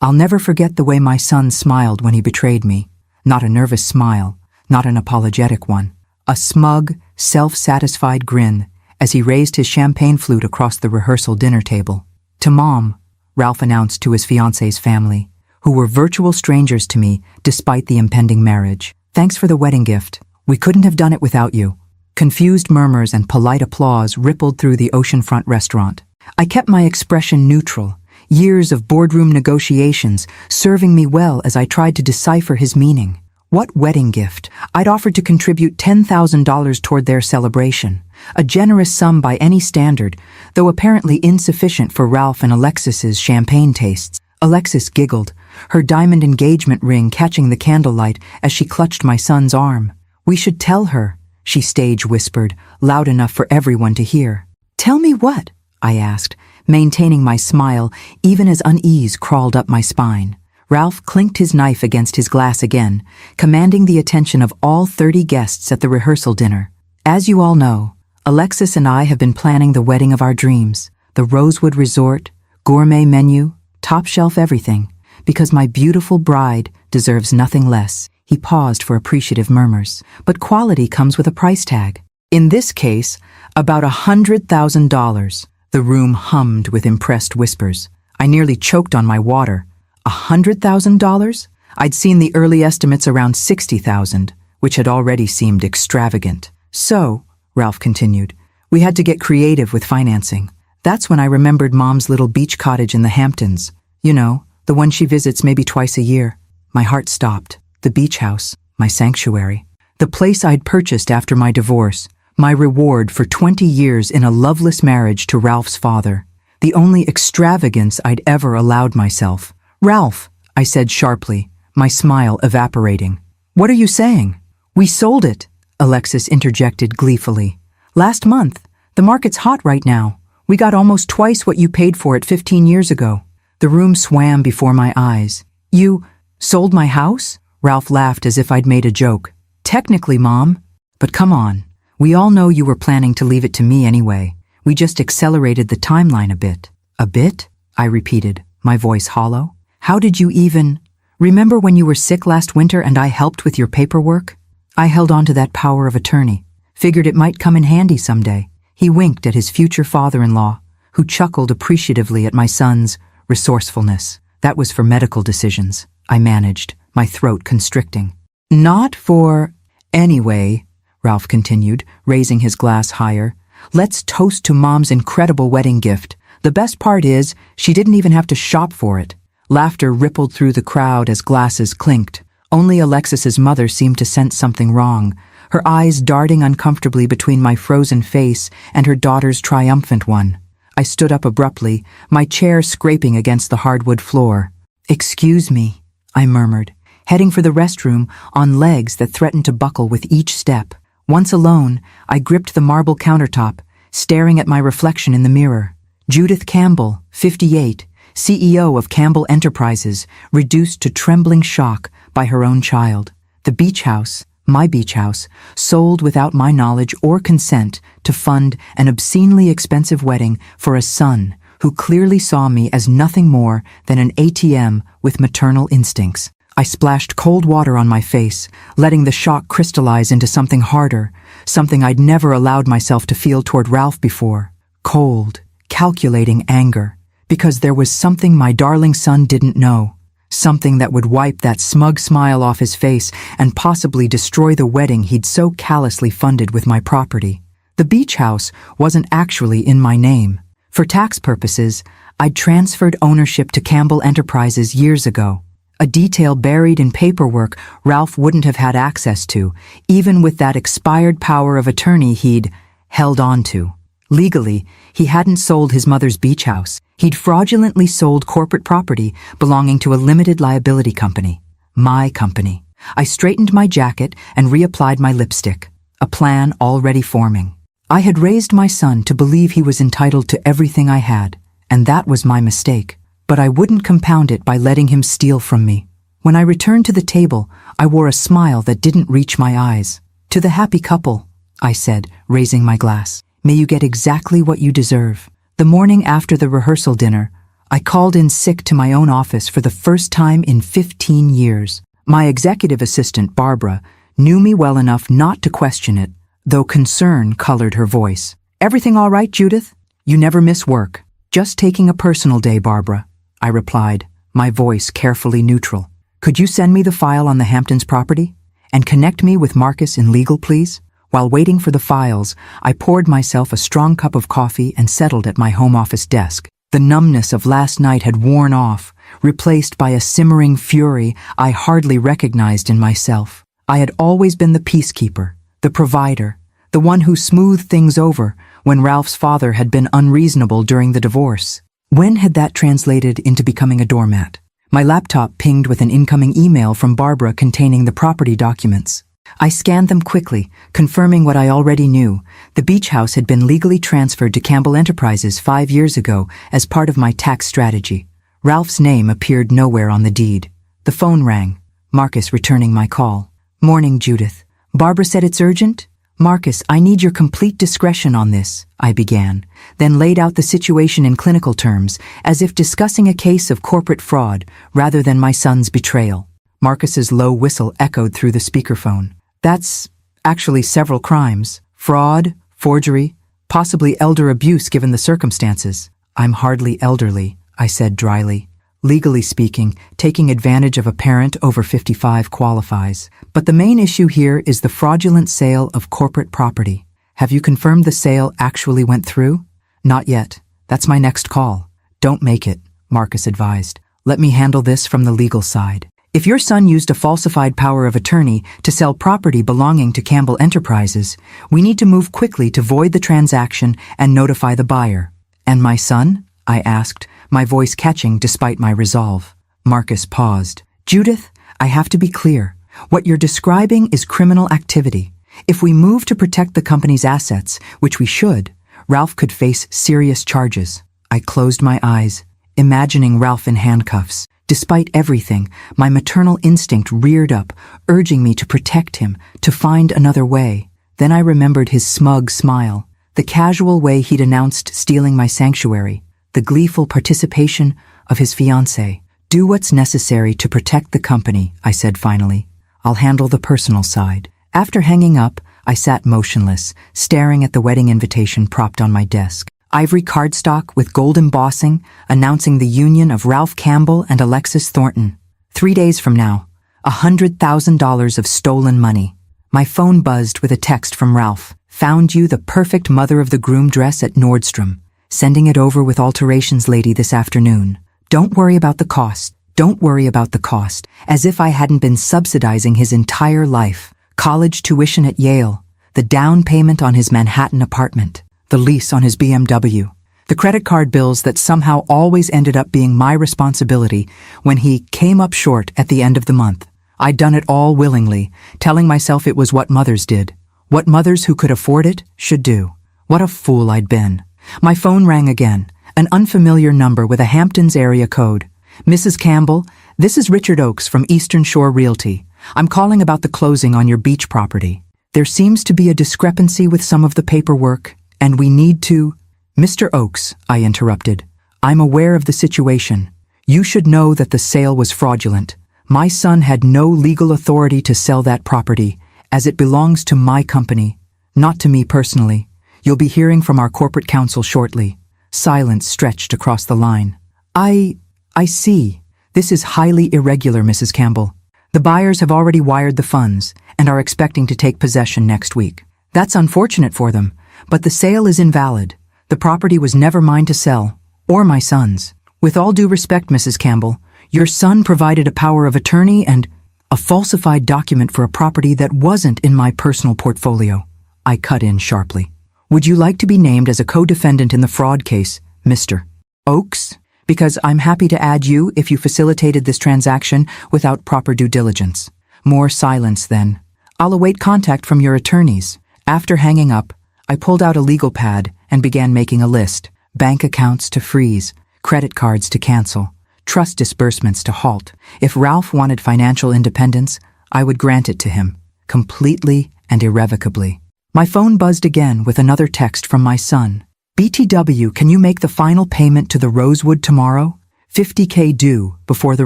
I'll never forget the way my son smiled when he betrayed me. Not a nervous smile, not an apologetic one. A smug, self-satisfied grin as he raised his champagne flute across the rehearsal dinner table. To Mom, Ralph announced to his fiancée's family, who were virtual strangers to me despite the impending marriage. Thanks for the wedding gift. We couldn't have done it without you. Confused murmurs and polite applause rippled through the oceanfront restaurant. I kept my expression neutral, years of boardroom negotiations serving me well as I tried to decipher his meaning. What wedding gift? I'd offered to contribute $10,000 toward their celebration, a generous sum by any standard, though apparently insufficient for Ralph and Alexis's champagne tastes. Alexis giggled, her diamond engagement ring catching the candlelight as she clutched my son's arm. We should tell her, she stage whispered, loud enough for everyone to hear. Tell me what? I asked, maintaining my smile even as unease crawled up my spine. Ralph clinked his knife against his glass again, commanding the attention of all 30 guests at the rehearsal dinner. As you all know, Alexis and I have been planning the wedding of our dreams, the Rosewood Resort, gourmet menu, top-shelf everything, because my beautiful bride deserves nothing less. He paused for appreciative murmurs. But quality comes with a price tag. In this case, about $100,000. The room hummed with impressed whispers. I nearly choked on my water. $100,000? I'd seen the early estimates around $60,000, which had already seemed extravagant. So, Ralph continued, we had to get creative with financing. That's when I remembered Mom's little beach cottage in the Hamptons. You know, the one she visits maybe twice a year. My heart stopped. The beach house, my sanctuary. The place I'd purchased after my divorce. My reward for 20 years in a loveless marriage to Ralph's father. The only extravagance I'd ever allowed myself. Ralph, I said sharply, my smile evaporating. What are you saying? We sold it, Alexis interjected gleefully. Last month. The market's hot right now. We got almost twice what you paid for it 15 years ago. The room swam before my eyes. You sold my house? Ralph laughed as if I'd made a joke. Technically, Mom. But come on. We all know you were planning to leave it to me anyway. We just accelerated the timeline a bit. A bit? I repeated, my voice hollow. How did you even... Remember when you were sick last winter and I helped with your paperwork? I held on to that power of attorney. Figured it might come in handy someday. He winked at his future father-in-law, who chuckled appreciatively at my son's resourcefulness. That was for medical decisions, I managed, my throat constricting. Not for... Anyway, Ralph continued, raising his glass higher. Let's toast to Mom's incredible wedding gift. The best part is, she didn't even have to shop for it. Laughter rippled through the crowd as glasses clinked. Only Alexis's mother seemed to sense something wrong, her eyes darting uncomfortably between my frozen face and her daughter's triumphant one. I stood up abruptly, my chair scraping against the hardwood floor. Excuse me, I murmured, heading for the restroom on legs that threatened to buckle with each step. Once alone, I gripped the marble countertop, staring at my reflection in the mirror. Judith Campbell, 58, CEO of Campbell Enterprises, reduced to trembling shock by her own child. The beach house, my beach house, sold without my knowledge or consent to fund an obscenely expensive wedding for a son who clearly saw me as nothing more than an ATM with maternal instincts. I splashed cold water on my face, letting the shock crystallize into something harder, something I'd never allowed myself to feel toward Ralph before. Cold, calculating anger. Because there was something my darling son didn't know. Something that would wipe that smug smile off his face and possibly destroy the wedding he'd so callously funded with my property. The beach house wasn't actually in my name. For tax purposes, I'd transferred ownership to Campbell Enterprises years ago. A detail buried in paperwork Ralph wouldn't have had access to, even with that expired power of attorney he'd held on to. Legally, he hadn't sold his mother's beach house. He'd fraudulently sold corporate property belonging to a limited liability company. My company. I straightened my jacket and reapplied my lipstick, a plan already forming. I had raised my son to believe he was entitled to everything I had, and that was my mistake. But I wouldn't compound it by letting him steal from me. When I returned to the table, I wore a smile that didn't reach my eyes. To the happy couple, I said, raising my glass. May you get exactly what you deserve. The morning after the rehearsal dinner, I called in sick to my own office for the first time in 15 years. My executive assistant, Barbara, knew me well enough not to question it, though concern colored her voice. "Everything all right, Judith? You never miss work." "Just taking a personal day, Barbara," I replied, my voice carefully neutral. "Could you send me the file on the Hamptons property? And connect me with Marcus in legal, please?" While waiting for the files, I poured myself a strong cup of coffee and settled at my home office desk. The numbness of last night had worn off, replaced by a simmering fury I hardly recognized in myself. I had always been the peacekeeper, the provider, the one who smoothed things over when Ralph's father had been unreasonable during the divorce. When had that translated into becoming a doormat? My laptop pinged with an incoming email from Barbara containing the property documents. I scanned them quickly, confirming what I already knew. The beach house had been legally transferred to Campbell Enterprises 5 years ago as part of my tax strategy. Ralph's name appeared nowhere on the deed. The phone rang, Marcus returning my call. "Morning, Judith. Barbara said it's urgent?" "Marcus, I need your complete discretion on this," I began, then laid out the situation in clinical terms, as if discussing a case of corporate fraud rather than my son's betrayal. Marcus's low whistle echoed through the speakerphone. "That's actually several crimes. Fraud, forgery, possibly elder abuse given the circumstances." "I'm hardly elderly," I said dryly. "Legally speaking, taking advantage of a parent over 55 qualifies. But the main issue here is the fraudulent sale of corporate property. Have you confirmed the sale actually went through?" "Not yet. That's my next call." "Don't make it," Marcus advised. "Let me handle this from the legal side. If your son used a falsified power of attorney to sell property belonging to Campbell Enterprises, we need to move quickly to void the transaction and notify the buyer." "And my son?" I asked, my voice catching despite my resolve. Marcus paused. "Judith, I have to be clear. What you're describing is criminal activity. If we move to protect the company's assets, which we should, Ralph could face serious charges." I closed my eyes, imagining Ralph in handcuffs. Despite everything, my maternal instinct reared up, urging me to protect him, to find another way. Then I remembered his smug smile, the casual way he'd announced stealing my sanctuary, the gleeful participation of his fiancée. "Do what's necessary to protect the company," I said finally. "I'll handle the personal side." After hanging up, I sat motionless, staring at the wedding invitation propped on my desk. Ivory cardstock with gold embossing, announcing the union of Ralph Campbell and Alexis Thornton. 3 days from now, $100,000 of stolen money. My phone buzzed with a text from Ralph. "Found you the perfect mother of the groom dress at Nordstrom. Sending it over with alterations lady this afternoon. Don't worry about the cost. Don't worry about the cost." As if I hadn't been subsidizing his entire life. College tuition at Yale, the down payment on his Manhattan apartment, the lease on his BMW, the credit card bills that somehow always ended up being my responsibility when he came up short at the end of the month. I'd done it all willingly, telling myself it was what mothers did, what mothers who could afford it should do. What a fool I'd been. My phone rang again, an unfamiliar number with a Hamptons area code. "Mrs. Campbell, this is Richard Oakes from Eastern Shore Realty. I'm calling about the closing on your beach property. There seems to be a discrepancy with some of the paperwork, and we need to—" "Mr. Oakes," I interrupted, "I'm aware of the situation. You should know that the sale was fraudulent. My son had no legal authority to sell that property, as it belongs to my company, not to me personally. You'll be hearing from our corporate counsel shortly." Silence stretched across the line. I see. This is highly irregular, Mrs. Campbell. The buyers have already wired the funds and are expecting to take possession next week. That's unfortunate for them, but the sale is invalid. The property was never mine to sell, or my son's. With all due respect, Mrs. Campbell, your son provided a power of attorney and a falsified document for a property that wasn't in my personal portfolio. I cut in sharply. Would you like to be named as a co-defendant in the fraud case, Mr. Oakes? Because I'm happy to add you if you facilitated this transaction without proper due diligence. More silence then. I'll await contact from your attorneys. After hanging up, I pulled out a legal pad and began making a list. Bank accounts to freeze, credit cards to cancel, trust disbursements to halt. If Ralph wanted financial independence, I would grant it to him, completely and irrevocably. My phone buzzed again with another text from my son. BTW, can you make the final payment to the Rosewood tomorrow? $50K due before the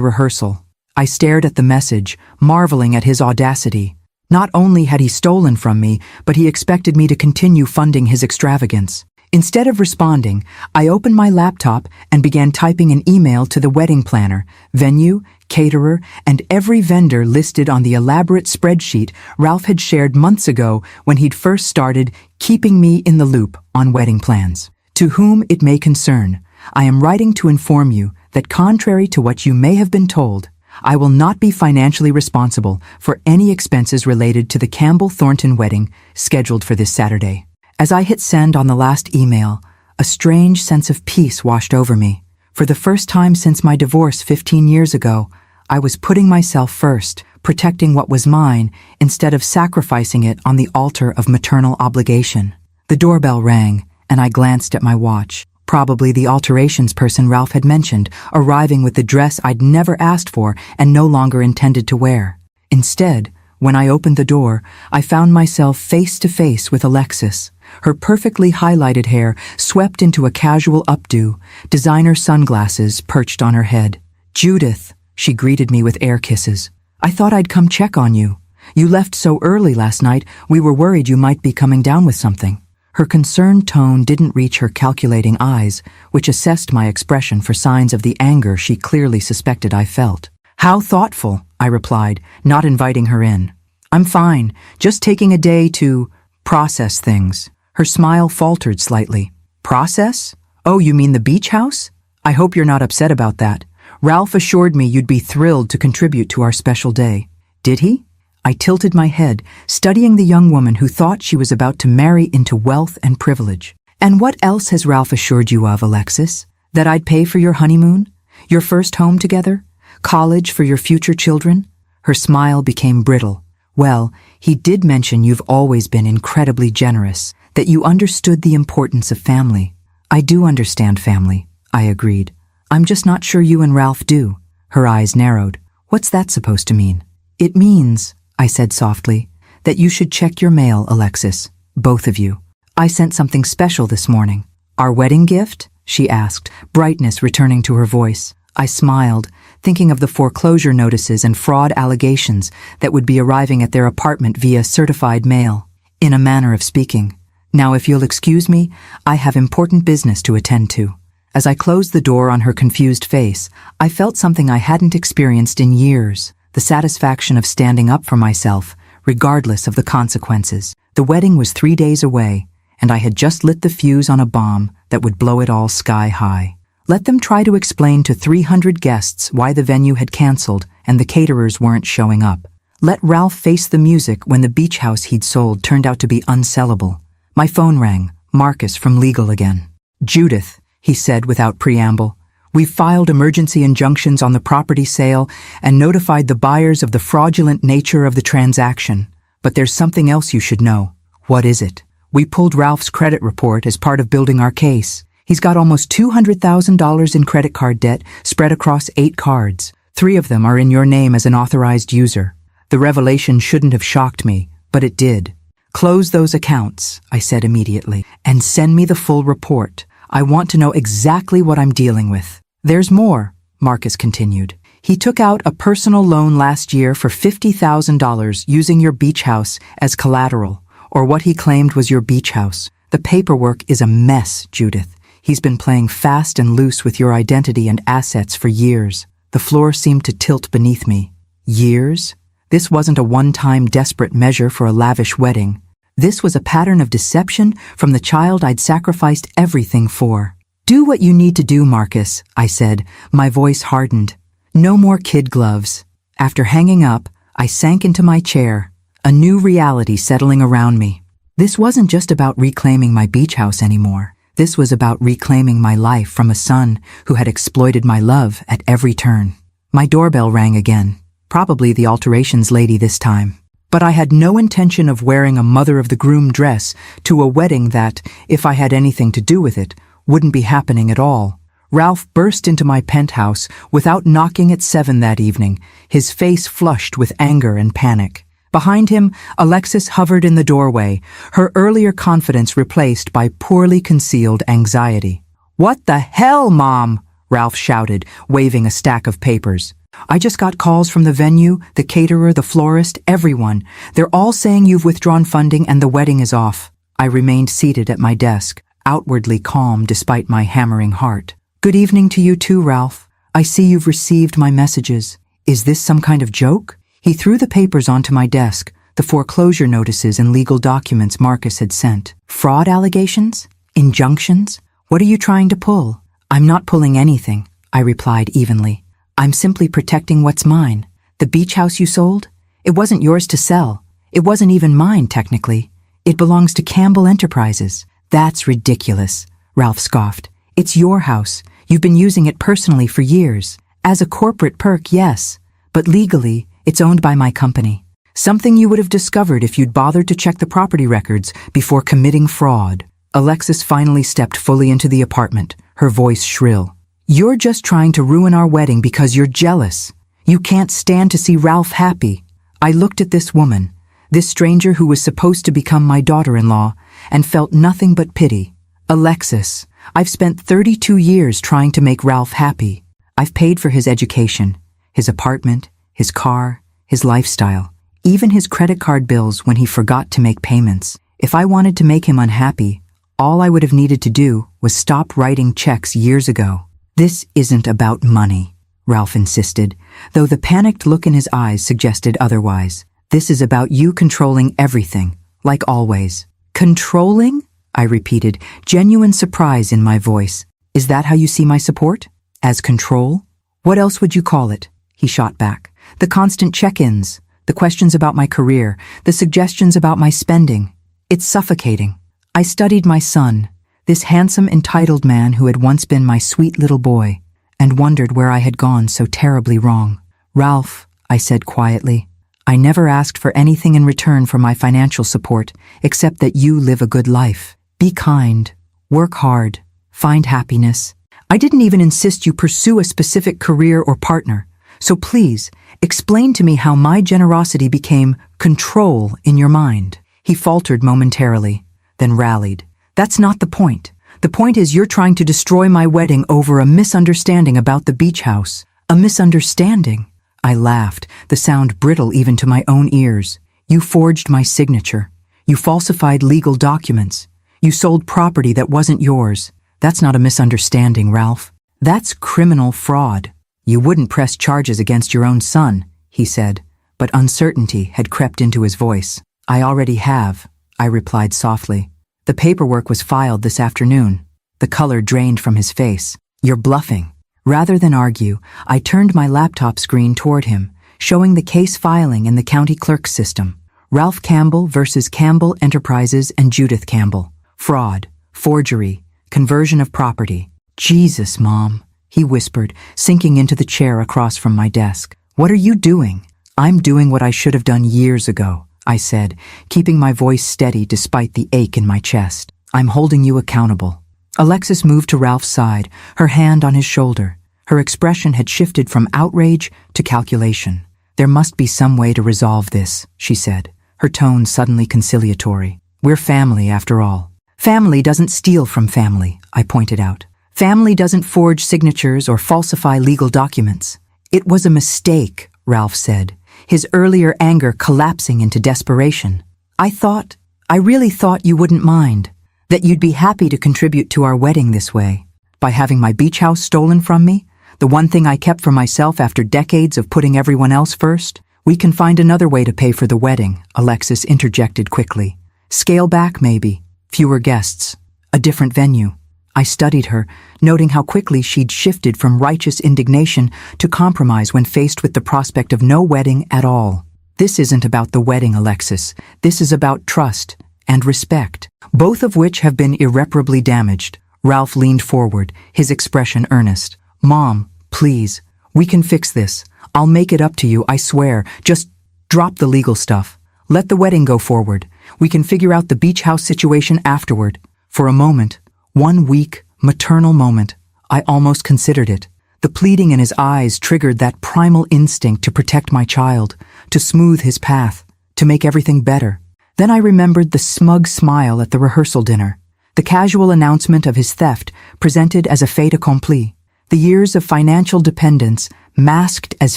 rehearsal. I stared at the message, marveling at his audacity. Not only had he stolen from me, but he expected me to continue funding his extravagance. Instead of responding, I opened my laptop and began typing an email to the wedding planner, venue, caterer, and every vendor listed on the elaborate spreadsheet Ralph had shared months ago when he'd first started keeping me in the loop on wedding plans. To whom it may concern, I am writing to inform you that contrary to what you may have been told, I will not be financially responsible for any expenses related to the Campbell-Thornton wedding scheduled for this Saturday. As I hit send on the last email, a strange sense of peace washed over me. For the first time since my divorce 15 years ago, I was putting myself first, protecting what was mine instead of sacrificing it on the altar of maternal obligation. The doorbell rang, and I glanced at my watch. Probably the alterations person Ralph had mentioned, arriving with the dress I'd never asked for and no longer intended to wear. Instead, when I opened the door, I found myself face to face with Alexis. Her perfectly highlighted hair swept into a casual updo, designer sunglasses perched on her head. "Judith," she greeted me with air kisses. "I thought I'd come check on you. You left so early last night, we were worried you might be coming down with something." Her concerned tone didn't reach her calculating eyes, which assessed my expression for signs of the anger she clearly suspected I felt. "How thoughtful," I replied, not inviting her in. "I'm fine, just taking a day to process things." Her smile faltered slightly. "Process? Oh, you mean the beach house? I hope you're not upset about that. Ralph assured me you'd be thrilled to contribute to our special day." "Did he?" I tilted my head, studying the young woman who thought she was about to marry into wealth and privilege. "And what else has Ralph assured you of, Alexis? That I'd pay for your honeymoon? Your first home together? College for your future children?" Her smile became brittle. "Well, he did mention you've always been incredibly generous, that you understood the importance of family." "I do understand family," I agreed. "I'm just not sure you and Ralph do." Her eyes narrowed. "What's that supposed to mean?" "It means," I said softly, "that you should check your mail, Alexis. Both of you. I sent something special this morning." "Our wedding gift?" she asked, brightness returning to her voice. I smiled, thinking of the foreclosure notices and fraud allegations that would be arriving at their apartment via certified mail. In a manner of speaking. "Now, if you'll excuse me, I have important business to attend to." As I closed the door on her confused face, I felt something I hadn't experienced in years. The satisfaction of standing up for myself, regardless of the consequences. The wedding was 3 days away, and I had just lit the fuse on a bomb that would blow it all sky high. Let them try to explain to 300 guests why the venue had canceled and the caterers weren't showing up. Let Ralph face the music when the beach house he'd sold turned out to be unsellable. My phone rang, Marcus from legal again. "Judith," he said without preamble, "we've filed emergency injunctions on the property sale and notified the buyers of the fraudulent nature of the transaction. But there's something else you should know." "What is it?" "We pulled Ralph's credit report as part of building our case. He's got almost $200,000 in credit card debt spread across 8 cards. 3 of them are in your name as an authorized user. The revelation shouldn't have shocked me, but it did." "Close those accounts," I said immediately, "and send me the full report. I want to know exactly what I'm dealing with." "There's more," Marcus continued. "He took out a personal loan last year for $50,000 using your beach house as collateral, or what he claimed was your beach house. The paperwork is a mess, Judith. He's been playing fast and loose with your identity and assets for years." The floor seemed to tilt beneath me. Years? This wasn't a one-time desperate measure for a lavish wedding. This was a pattern of deception from the child I'd sacrificed everything for. "Do what you need to do, Marcus," I said, my voice hardened. "No more kid gloves." After hanging up, I sank into my chair, a new reality settling around me. This wasn't just about reclaiming my beach house anymore. This was about reclaiming my life from a son who had exploited my love at every turn. My doorbell rang again, probably the alterations lady this time. But I had no intention of wearing a mother-of-the-groom dress to a wedding that, if I had anything to do with it, wouldn't be happening at all. Ralph burst into my penthouse without knocking at 7 that evening, his face flushed with anger and panic. Behind him, Alexis hovered in the doorway, her earlier confidence replaced by poorly concealed anxiety. "What the hell, Mom?" Ralph shouted, waving a stack of papers. "I just got calls from the venue, the caterer, the florist, everyone. They're all saying you've withdrawn funding and the wedding is off." I remained seated at my desk, outwardly calm despite my hammering heart. "Good evening to you too, Ralph. I see you've received my messages. Is this some kind of joke?" He threw the papers onto my desk, the foreclosure notices and legal documents Marcus had sent. "Fraud allegations? Injunctions? What are you trying to pull?" "I'm not pulling anything," I replied evenly. "I'm simply protecting what's mine. The beach house you sold? It wasn't yours to sell. It wasn't even mine, technically. It belongs to Campbell Enterprises." "That's ridiculous," Ralph scoffed. "It's your house. You've been using it personally for years. As a corporate perk, yes, but legally, it's owned by my company. Something you would have discovered if you'd bothered to check the property records before committing fraud." Alexis finally stepped fully into the apartment, her voice shrill. "You're just trying to ruin our wedding because you're jealous. You can't stand to see Ralph happy." I looked at this woman, this stranger who was supposed to become my daughter-in-law, and felt nothing but pity. "Alexis, I've spent 32 years trying to make Ralph happy. I've paid for his education, his apartment, his car, his lifestyle, even his credit card bills when he forgot to make payments. If I wanted to make him unhappy, all I would have needed to do was stop writing checks years ago." "This isn't about money," Ralph insisted, though the panicked look in his eyes suggested otherwise. "This is about you controlling everything, like always." "Controlling?" I repeated, genuine surprise in my voice. "Is that how you see my support? As control? What else would you call it?" He shot back. "The constant check-ins, the questions about my career, the suggestions about my spending. It's suffocating. I studied my son, this handsome, entitled man who had once been my sweet little boy, and wondered where I had gone so terribly wrong." "Ralph," I said quietly, "I never asked for anything in return for my financial support, except that you live a good life. Be kind, work hard, find happiness. I didn't even insist you pursue a specific career or partner. So please, explain to me how my generosity became control in your mind." He faltered momentarily, then rallied. "That's not the point. The point is you're trying to destroy my wedding over a misunderstanding about the beach house." "A misunderstanding?" I laughed, the sound brittle even to my own ears. "You forged my signature. You falsified legal documents. You sold property that wasn't yours. That's not a misunderstanding, Ralph. That's criminal fraud." "You wouldn't press charges against your own son," he said, but uncertainty had crept into his voice. "I already have," I replied softly. "The paperwork was filed this afternoon." The color drained from his face. "You're bluffing." Rather than argue, I turned my laptop screen toward him, showing the case filing in the county clerk's system. Ralph Campbell versus Campbell Enterprises and Judith Campbell. Fraud, forgery, conversion of property. "Jesus, Mom," he whispered, sinking into the chair across from my desk. "What are you doing?" "I'm doing what I should have done years ago," I said, keeping my voice steady despite the ache in my chest. "I'm holding you accountable." Alexis moved to Ralph's side, her hand on his shoulder. Her expression had shifted from outrage to calculation. "There must be some way to resolve this," she said, her tone suddenly conciliatory. "We're family, after all." "Family doesn't steal from family," I pointed out. "Family doesn't forge signatures or falsify legal documents." "It was a mistake," Ralph said, his earlier anger collapsing into desperation. I really thought you wouldn't mind, that you'd be happy to contribute to our wedding this way. By having my beach house stolen from me, the one thing I kept for myself after decades of putting everyone else first, we can find another way to pay for the wedding," Alexis interjected quickly. "Scale back, maybe. Fewer guests. A different venue." I studied her, noting how quickly she'd shifted from righteous indignation to compromise when faced with the prospect of no wedding at all. "This isn't about the wedding, Alexis. This is about trust and respect, both of which have been irreparably damaged." Ralph leaned forward, his expression earnest. "Mom, please, we can fix this. I'll make it up to you, I swear. Just drop the legal stuff. Let the wedding go forward. We can figure out the beach house situation afterward." For a moment, one weak, maternal moment, I almost considered it. The pleading in his eyes triggered that primal instinct to protect my child, to smooth his path, to make everything better. Then I remembered the smug smile at the rehearsal dinner, the casual announcement of his theft presented as a fait accompli. The years of financial dependence masked as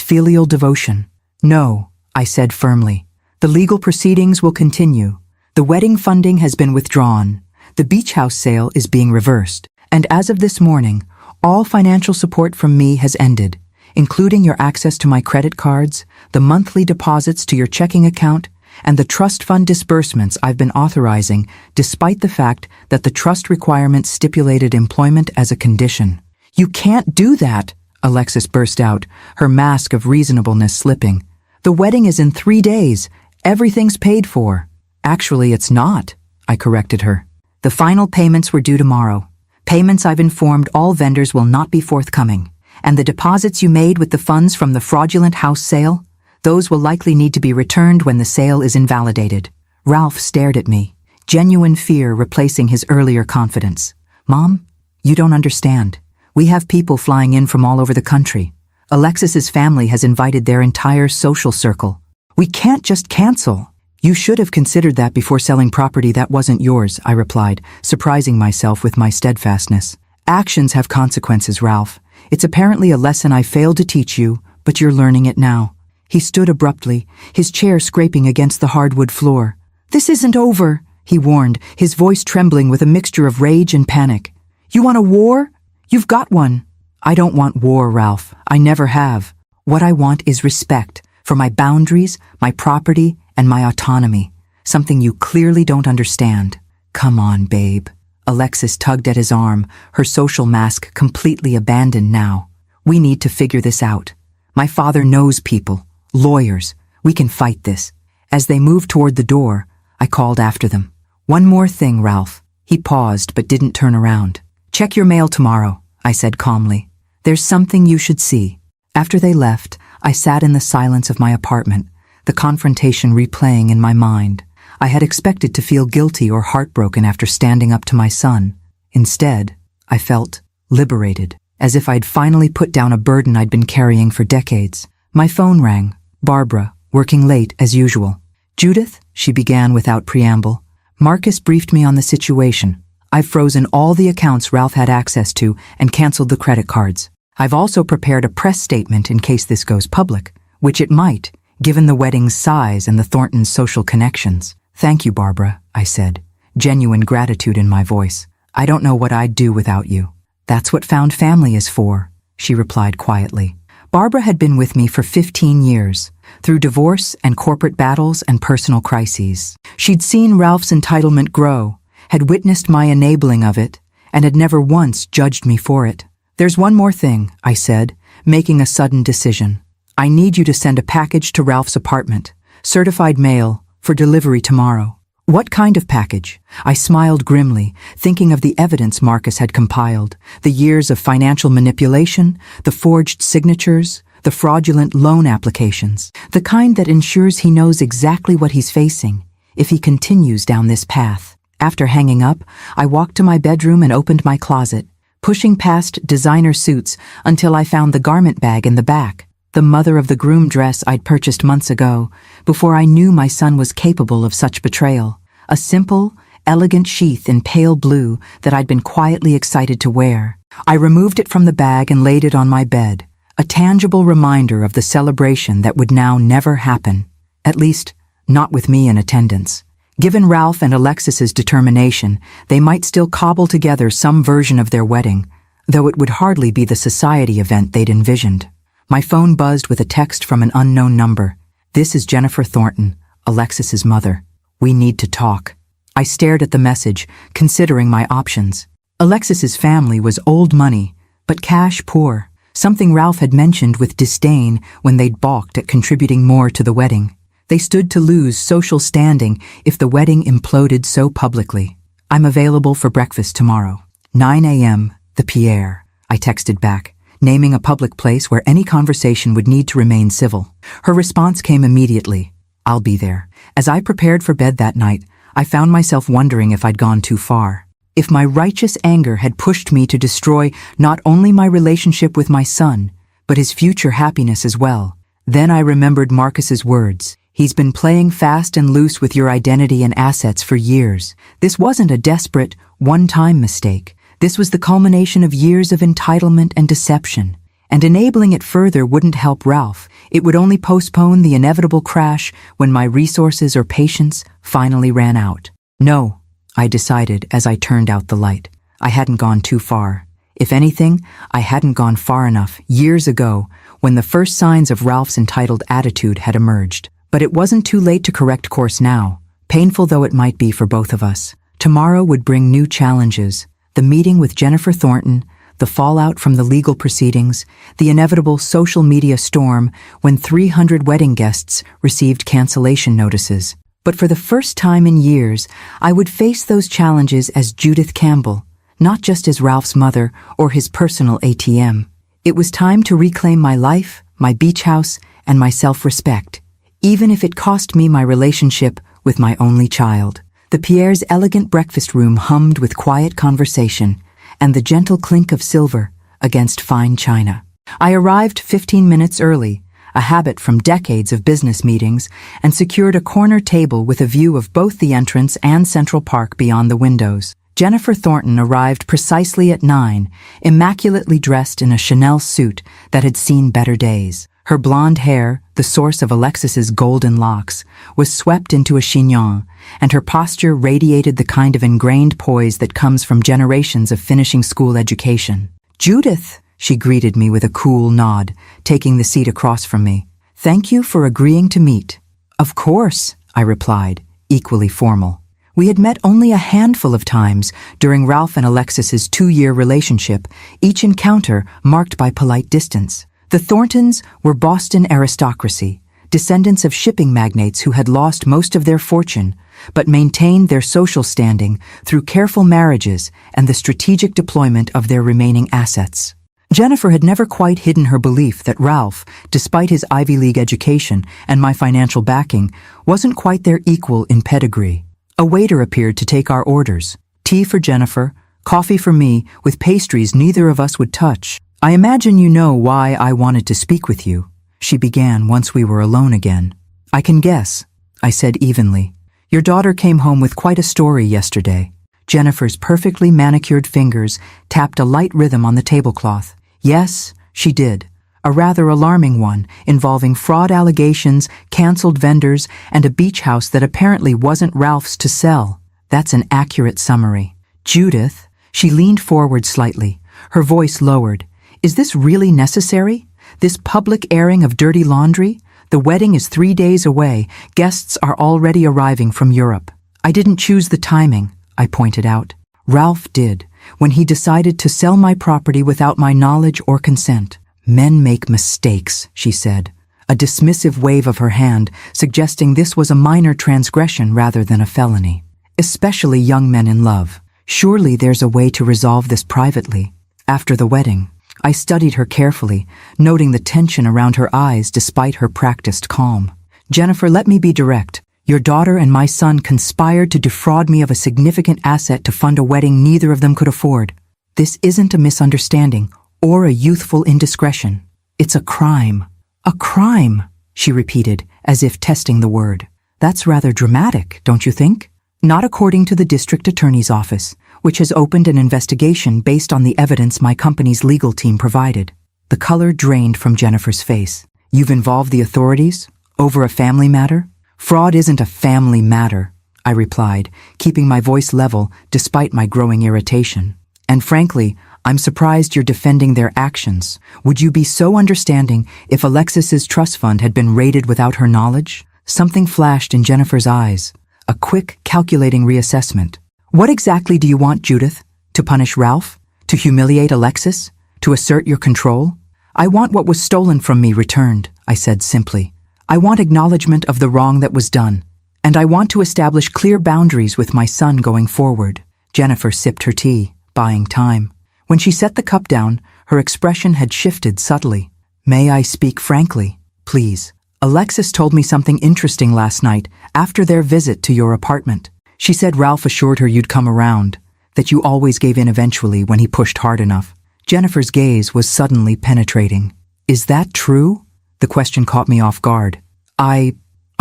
filial devotion. No, I said firmly. The legal proceedings will continue. The wedding funding has been withdrawn. The beach house sale is being reversed. And as of this morning, all financial support from me has ended, including your access to my credit cards, the monthly deposits to your checking account, and the trust fund disbursements I've been authorizing, despite the fact that the trust requirements stipulated employment as a condition. You can't do that, Alexis burst out, her mask of reasonableness slipping. The wedding is in 3 days. Everything's paid for. Actually, it's not, I corrected her. The final payments were due tomorrow. Payments I've informed all vendors will not be forthcoming. And the deposits you made with the funds from the fraudulent house sale? Those will likely need to be returned when the sale is invalidated. Ralph stared at me, genuine fear replacing his earlier confidence. Mom, you don't understand. We have people flying in from all over the country. Alexis's family has invited their entire social circle. We can't just cancel. You should have considered that before selling property that wasn't yours, I replied, surprising myself with my steadfastness. Actions have consequences, Ralph. It's apparently a lesson I failed to teach you, but you're learning it now. He stood abruptly, his chair scraping against the hardwood floor. This isn't over, he warned, his voice trembling with a mixture of rage and panic. You want a war? You've got one. I don't want war, Ralph. I never have. What I want is respect for my boundaries, my property, and my autonomy, something you clearly don't understand. Come on, babe. Alexis tugged at his arm, her social mask completely abandoned now. We need to figure this out. My father knows people, lawyers. We can fight this. As they moved toward the door, I called after them. One more thing, Ralph. He paused but didn't turn around. Check your mail tomorrow, I said calmly. There's something you should see. After they left, I sat in the silence of my apartment, the confrontation replaying in my mind. I had expected to feel guilty or heartbroken after standing up to my son. Instead, I felt liberated, as if I'd finally put down a burden I'd been carrying for decades. My phone rang. Barbara, working late as usual. Judith, she began without preamble. Marcus briefed me on the situation. I've frozen all the accounts Ralph had access to and canceled the credit cards. I've also prepared a press statement in case this goes public, which it might, given the wedding's size and the Thorntons' social connections. Thank you, Barbara, I said, genuine gratitude in my voice. I don't know what I'd do without you. That's what found family is for, she replied quietly. Barbara had been with me for 15 years, through divorce and corporate battles and personal crises. She'd seen Ralph's entitlement grow, had witnessed my enabling of it, and had never once judged me for it. There's one more thing, I said, making a sudden decision. I need you to send a package to Ralph's apartment, certified mail, for delivery tomorrow. What kind of package? I smiled grimly, thinking of the evidence Marcus had compiled, the years of financial manipulation, the forged signatures, the fraudulent loan applications, the kind that ensures he knows exactly what he's facing if he continues down this path. After hanging up, I walked to my bedroom and opened my closet, pushing past designer suits until I found the garment bag in the back, the mother of the groom dress I'd purchased months ago, before I knew my son was capable of such betrayal. A simple, elegant sheath in pale blue that I'd been quietly excited to wear. I removed it from the bag and laid it on my bed, a tangible reminder of the celebration that would now never happen, at least not with me in attendance. Given Ralph and Alexis's determination, they might still cobble together some version of their wedding, though it would hardly be the society event they'd envisioned. My phone buzzed with a text from an unknown number. This is Jennifer Thornton, Alexis's mother. We need to talk. I stared at the message, considering my options. Alexis's family was old money, but cash poor, something Ralph had mentioned with disdain when they'd balked at contributing more to the wedding. They stood to lose social standing if the wedding imploded so publicly. I'm available for breakfast tomorrow. 9 a.m., the Pierre, I texted back, naming a public place where any conversation would need to remain civil. Her response came immediately. I'll be there. As I prepared for bed that night, I found myself wondering if I'd gone too far. If my righteous anger had pushed me to destroy not only my relationship with my son, but his future happiness as well. Then I remembered Marcus's words. He's been playing fast and loose with your identity and assets for years. This wasn't a desperate, one-time mistake. This was the culmination of years of entitlement and deception, and enabling it further wouldn't help Ralph. It would only postpone the inevitable crash when my resources or patience finally ran out. No, I decided as I turned out the light. I hadn't gone too far. If anything, I hadn't gone far enough years ago when the first signs of Ralph's entitled attitude had emerged. But it wasn't too late to correct course now, painful though it might be for both of us. Tomorrow would bring new challenges: the meeting with Jennifer Thornton, the fallout from the legal proceedings, the inevitable social media storm when 300 wedding guests received cancellation notices. But for the first time in years, I would face those challenges as Judith Campbell, not just as Ralph's mother or his personal ATM. It was time to reclaim my life, my beach house, and my self-respect, even if it cost me my relationship with my only child. The Pierre's elegant breakfast room hummed with quiet conversation and the gentle clink of silver against fine china. I arrived 15 minutes early, a habit from decades of business meetings, and secured a corner table with a view of both the entrance and Central Park beyond the windows. Jennifer Thornton arrived precisely at 9, immaculately dressed in a Chanel suit that had seen better days. Her blonde hair, the source of Alexis's golden locks, was swept into a chignon, and her posture radiated the kind of ingrained poise that comes from generations of finishing school education. "Judith," she greeted me with a cool nod, taking the seat across from me. "Thank you for agreeing to meet." "Of course," I replied, equally formal. We had met only a handful of times during Ralph and Alexis's 2-year relationship, each encounter marked by polite distance. The Thorntons were Boston aristocracy, descendants of shipping magnates who had lost most of their fortune, but maintained their social standing through careful marriages and the strategic deployment of their remaining assets. Jennifer had never quite hidden her belief that Ralph, despite his Ivy League education and my financial backing, wasn't quite their equal in pedigree. A waiter appeared to take our orders. Tea for Jennifer, coffee for me, with pastries neither of us would touch. "I imagine you know why I wanted to speak with you," she began once we were alone again. "I can guess," I said evenly. "Your daughter came home with quite a story yesterday." Jennifer's perfectly manicured fingers tapped a light rhythm on the tablecloth. "Yes, she did. A rather alarming one, involving fraud allegations, canceled vendors, and a beach house that apparently wasn't Ralph's to sell." "That's an accurate summary." "Judith," she leaned forward slightly, her voice lowered. "Is this really necessary? This public airing of dirty laundry? The wedding is 3 days away. Guests are already arriving from Europe." "I didn't choose the timing," I pointed out. "Ralph did, when he decided to sell my property without my knowledge or consent." "Men make mistakes," she said, a dismissive wave of her hand suggesting this was a minor transgression rather than a felony. "Especially young men in love. Surely there's a way to resolve this privately." After the wedding, I studied her carefully, noting the tension around her eyes despite her practiced calm. "Jennifer, let me be direct. Your daughter and my son conspired to defraud me of a significant asset to fund a wedding neither of them could afford. This isn't a misunderstanding or a youthful indiscretion. It's a crime." "A crime," she repeated, as if testing the word. "That's rather dramatic, don't you think?" "Not according to the district attorney's office, which has opened an investigation based on the evidence my company's legal team provided." The color drained from Jennifer's face. "You've involved the authorities? Over a family matter?" "Fraud isn't a family matter," I replied, keeping my voice level despite my growing irritation. "And frankly, I'm surprised you're defending their actions. Would you be so understanding if Alexis's trust fund had been raided without her knowledge?" Something flashed in Jennifer's eyes, a quick, calculating reassessment. "What exactly do you want, Judith? To punish Ralph? To humiliate Alexis? To assert your control?" "I want what was stolen from me returned," I said simply. "I want acknowledgement of the wrong that was done, and I want to establish clear boundaries with my son going forward." Jennifer sipped her tea, buying time. When she set the cup down, her expression had shifted subtly. "May I speak frankly, please? Alexis told me something interesting last night after their visit to your apartment. She said Ralph assured her you'd come around, that you always gave in eventually when he pushed hard enough." Jennifer's gaze was suddenly penetrating. "Is that true?" The question caught me off guard. I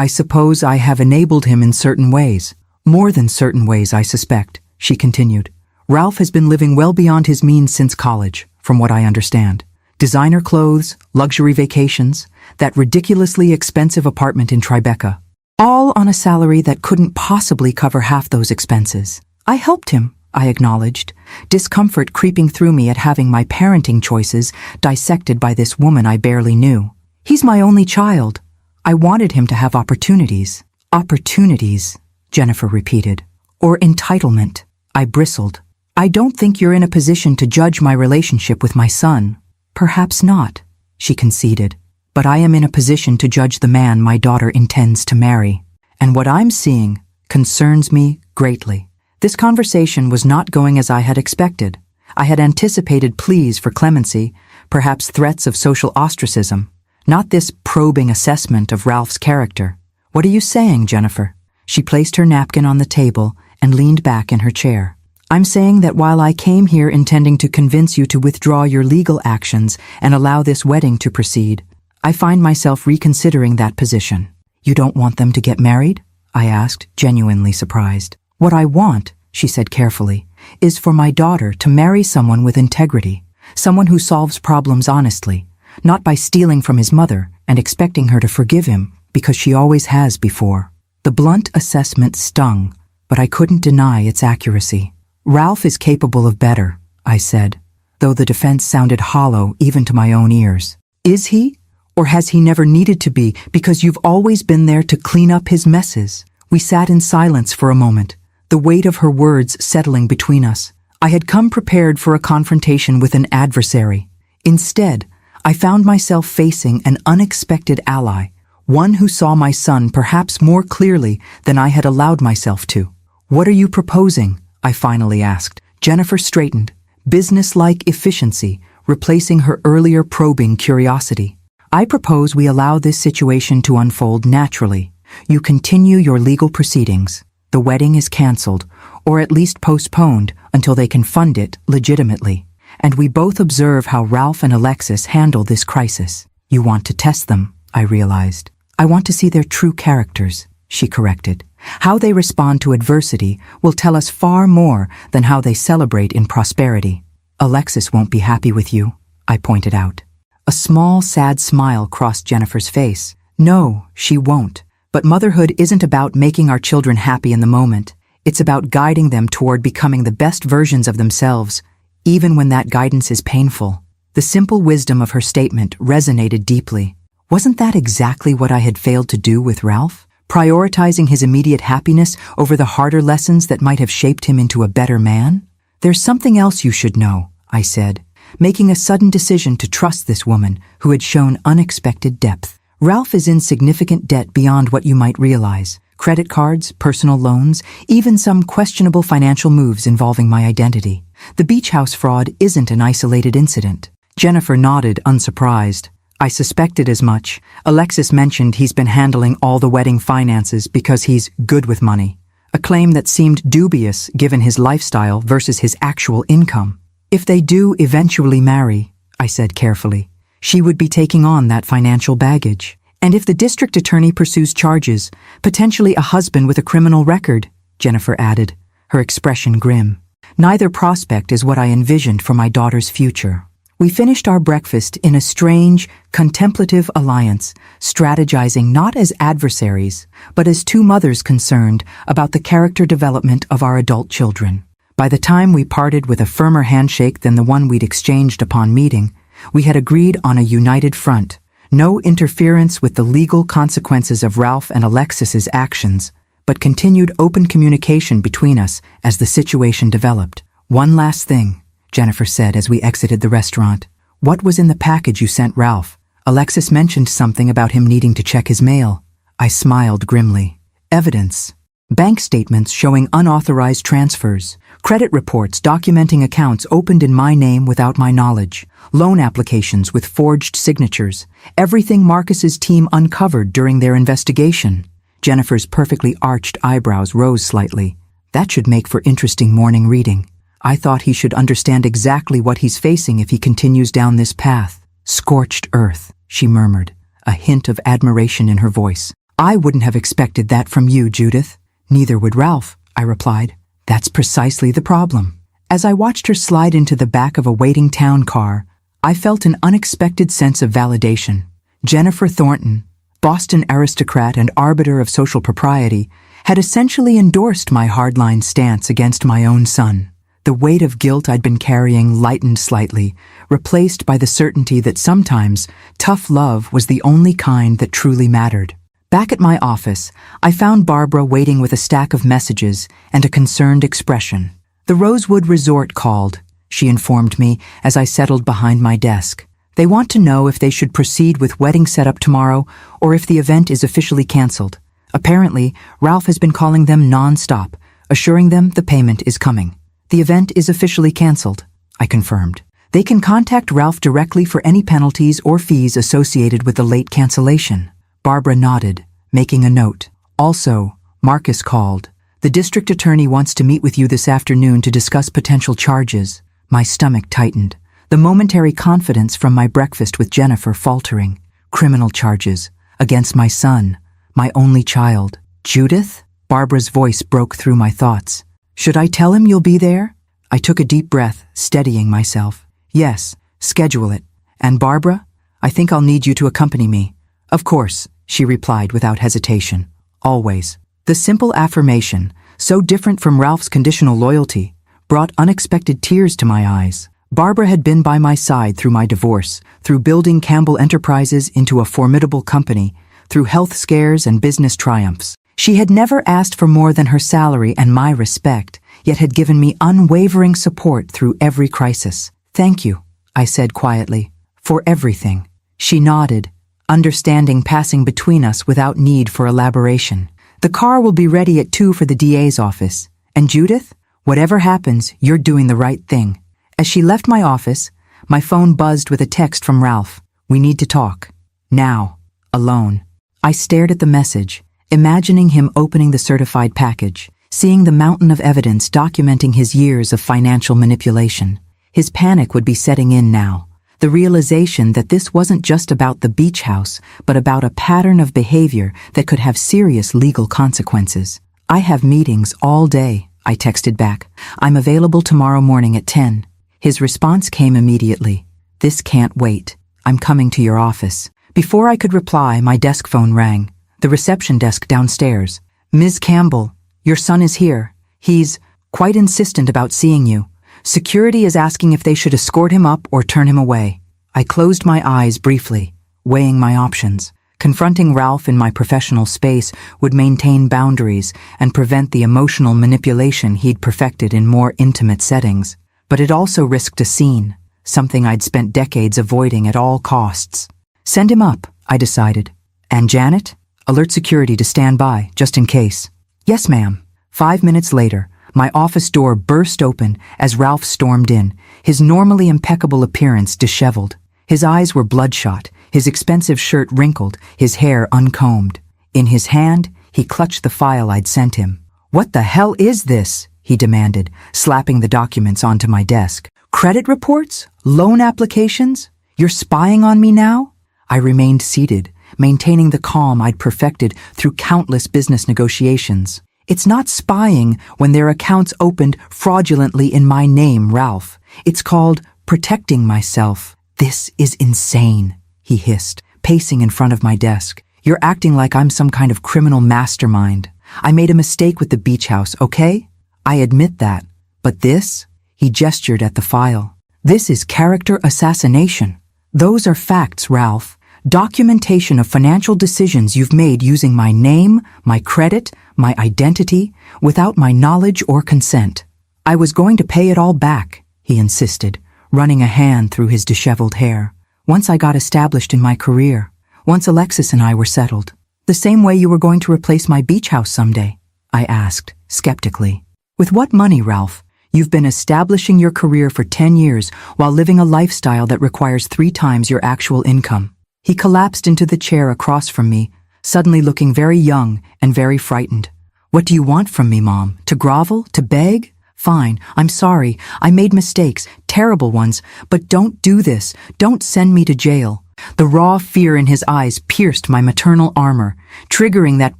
suppose I have enabled him in certain ways. More than certain ways, I suspect," she continued. Ralph has been living well beyond his means since college, from what I understand. Designer clothes, luxury vacations, that ridiculously expensive apartment in Tribeca. All on a salary that couldn't possibly cover half those expenses. I helped him, I acknowledged, discomfort creeping through me at having my parenting choices dissected by this woman I barely knew. He's my only child. I wanted him to have opportunities. Opportunities, Jennifer repeated. Or entitlement. I bristled. I don't think you're in a position to judge my relationship with my son. Perhaps not, she conceded. But I am in a position to judge the man my daughter intends to marry. And what I'm seeing concerns me greatly. This conversation was not going as I had expected. I had anticipated pleas for clemency, perhaps threats of social ostracism, not this probing assessment of Ralph's character. What are you saying, Jennifer? She placed her napkin on the table and leaned back in her chair. I'm saying that while I came here intending to convince you to withdraw your legal actions and allow this wedding to proceed, I find myself reconsidering that position. You don't want them to get married? I asked, genuinely surprised. What I want, she said carefully, is for my daughter to marry someone with integrity, someone who solves problems honestly, not by stealing from his mother and expecting her to forgive him because she always has before. The blunt assessment stung, but I couldn't deny its accuracy. Ralph is capable of better, I said, though the defense sounded hollow even to my own ears. Is he? Or has he never needed to be because you've always been there to clean up his messes? We sat in silence for a moment, the weight of her words settling between us. I had come prepared for a confrontation with an adversary. Instead, I found myself facing an unexpected ally, one who saw my son perhaps more clearly than I had allowed myself to. What are you proposing? I finally asked. Jennifer straightened, business-like efficiency replacing her earlier probing curiosity. I propose we allow this situation to unfold naturally. You continue your legal proceedings. The wedding is cancelled, or at least postponed until they can fund it legitimately. And we both observe how Ralph and Alexis handle this crisis. You want to test them, I realized. I want to see their true characters, she corrected. How they respond to adversity will tell us far more than how they celebrate in prosperity. Alexis won't be happy with you, I pointed out. A small, sad smile crossed Jennifer's face. No, she won't. But motherhood isn't about making our children happy in the moment. It's about guiding them toward becoming the best versions of themselves, even when that guidance is painful. The simple wisdom of her statement resonated deeply. Wasn't that exactly what I had failed to do with Ralph? Prioritizing his immediate happiness over the harder lessons that might have shaped him into a better man? There's something else you should know, I said, making a sudden decision to trust this woman who had shown unexpected depth. Ralph is in significant debt beyond what you might realize. Credit cards, personal loans, even some questionable financial moves involving my identity. The beach house fraud isn't an isolated incident. Jennifer nodded, unsurprised. I suspected as much. Alexis mentioned he's been handling all the wedding finances because he's good with money. A claim that seemed dubious given his lifestyle versus his actual income. If they do eventually marry, I said carefully, she would be taking on that financial baggage. And if the district attorney pursues charges, potentially a husband with a criminal record, Jennifer added, her expression grim. Neither prospect is what I envisioned for my daughter's future. We finished our breakfast in a strange, contemplative alliance, strategizing not as adversaries, but as two mothers concerned about the character development of our adult children. By the time we parted with a firmer handshake than the one we'd exchanged upon meeting, we had agreed on a united front. No interference with the legal consequences of Ralph and Alexis's actions, but continued open communication between us as the situation developed. One last thing, Jennifer said as we exited the restaurant. What was in the package you sent Ralph? Alexis mentioned something about him needing to check his mail. I smiled grimly. Evidence. Bank statements showing unauthorized transfers. Credit reports documenting accounts opened in my name without my knowledge. Loan applications with forged signatures. Everything Marcus's team uncovered during their investigation. Jennifer's perfectly arched eyebrows rose slightly. That should make for interesting morning reading. I thought he should understand exactly what he's facing if he continues down this path. Scorched earth, she murmured, a hint of admiration in her voice. I wouldn't have expected that from you, Judith. Neither would Ralph, I replied. That's precisely the problem. As I watched her slide into the back of a waiting town car, I felt an unexpected sense of validation. Jennifer Thornton, Boston aristocrat and arbiter of social propriety, had essentially endorsed my hardline stance against my own son. The weight of guilt I'd been carrying lightened slightly, replaced by the certainty that sometimes tough love was the only kind that truly mattered. Back at my office, I found Barbara waiting with a stack of messages and a concerned expression. "The Rosewood Resort called," she informed me as I settled behind my desk. "They want to know if they should proceed with wedding setup tomorrow or if the event is officially canceled. Apparently, Ralph has been calling them non-stop, assuring them the payment is coming. The event is officially canceled," I confirmed. "They can contact Ralph directly for any penalties or fees associated with the late cancellation." Barbara nodded, making a note. "Also, Marcus called. The district attorney wants to meet with you this afternoon to discuss potential charges." My stomach tightened, the momentary confidence from my breakfast with Jennifer faltering. Criminal charges, against my son, my only child. "Judith?" Barbara's voice broke through my thoughts. "Should I tell him you'll be there?" I took a deep breath, steadying myself. "Yes, schedule it. And Barbara, I think I'll need you to accompany me." "Of course," she replied without hesitation. "Always." The simple affirmation, so different from Ralph's conditional loyalty, brought unexpected tears to my eyes. Barbara had been by my side through my divorce, through building Campbell Enterprises into a formidable company, through health scares and business triumphs. She had never asked for more than her salary and my respect, yet had given me unwavering support through every crisis. "Thank you," I said quietly, "for everything." She nodded, understanding passing between us without need for elaboration. "The car will be ready at 2 for the DA's office. And Judith, whatever happens, you're doing the right thing." As she left my office, my phone buzzed with a text from Ralph. "We need to talk. Now. Alone." I stared at the message, imagining him opening the certified package, seeing the mountain of evidence documenting his years of financial manipulation. His panic would be setting in now, the realization that this wasn't just about the beach house, but about a pattern of behavior that could have serious legal consequences. "I have meetings all day," I texted back. "I'm available tomorrow morning at 10. His response came immediately. "This can't wait. I'm coming to your office." Before I could reply, my desk phone rang. The reception desk downstairs. "Ms. Campbell, your son is here. He's quite insistent about seeing you. Security is asking if they should escort him up or turn him away." I closed my eyes briefly, weighing my options. Confronting Ralph in my professional space would maintain boundaries and prevent the emotional manipulation he'd perfected in more intimate settings. But it also risked a scene, something I'd spent decades avoiding at all costs. "Send him up," I decided. "And Janet? Alert security to stand by, just in case." "Yes, ma'am." 5 minutes later, my office door burst open as Ralph stormed in, his normally impeccable appearance disheveled. His eyes were bloodshot, his expensive shirt wrinkled, his hair uncombed. In his hand, he clutched the file I'd sent him. "What the hell is this?" he demanded, slapping the documents onto my desk. "Credit reports? Loan applications? You're spying on me now?" I remained seated, maintaining the calm I'd perfected through countless business negotiations. "It's not spying when their accounts opened fraudulently in my name, Ralph. It's called protecting myself." "This is insane," he hissed, pacing in front of my desk. "You're acting like I'm some kind of criminal mastermind. I made a mistake with the beach house, okay? I admit that. But this?" He gestured at the file. "This is character assassination. Those are facts, Ralph. Documentation of financial decisions you've made using my name, my credit, my identity, without my knowledge or consent." "I was going to pay it all back," he insisted, running a hand through his disheveled hair. "Once I got established in my career, once Alexis and I were settled." "The same way you were going to replace my beach house someday?" I asked, skeptically. "With what money, Ralph? You've been establishing your career for 10 years while living a lifestyle that requires 3 times your actual income." He collapsed into the chair across from me, suddenly looking very young and very frightened. "What do you want from me, Mom? To grovel? To beg? Fine, I'm sorry. I made mistakes, terrible ones, but don't do this. Don't send me to jail." The raw fear in his eyes pierced my maternal armor, triggering that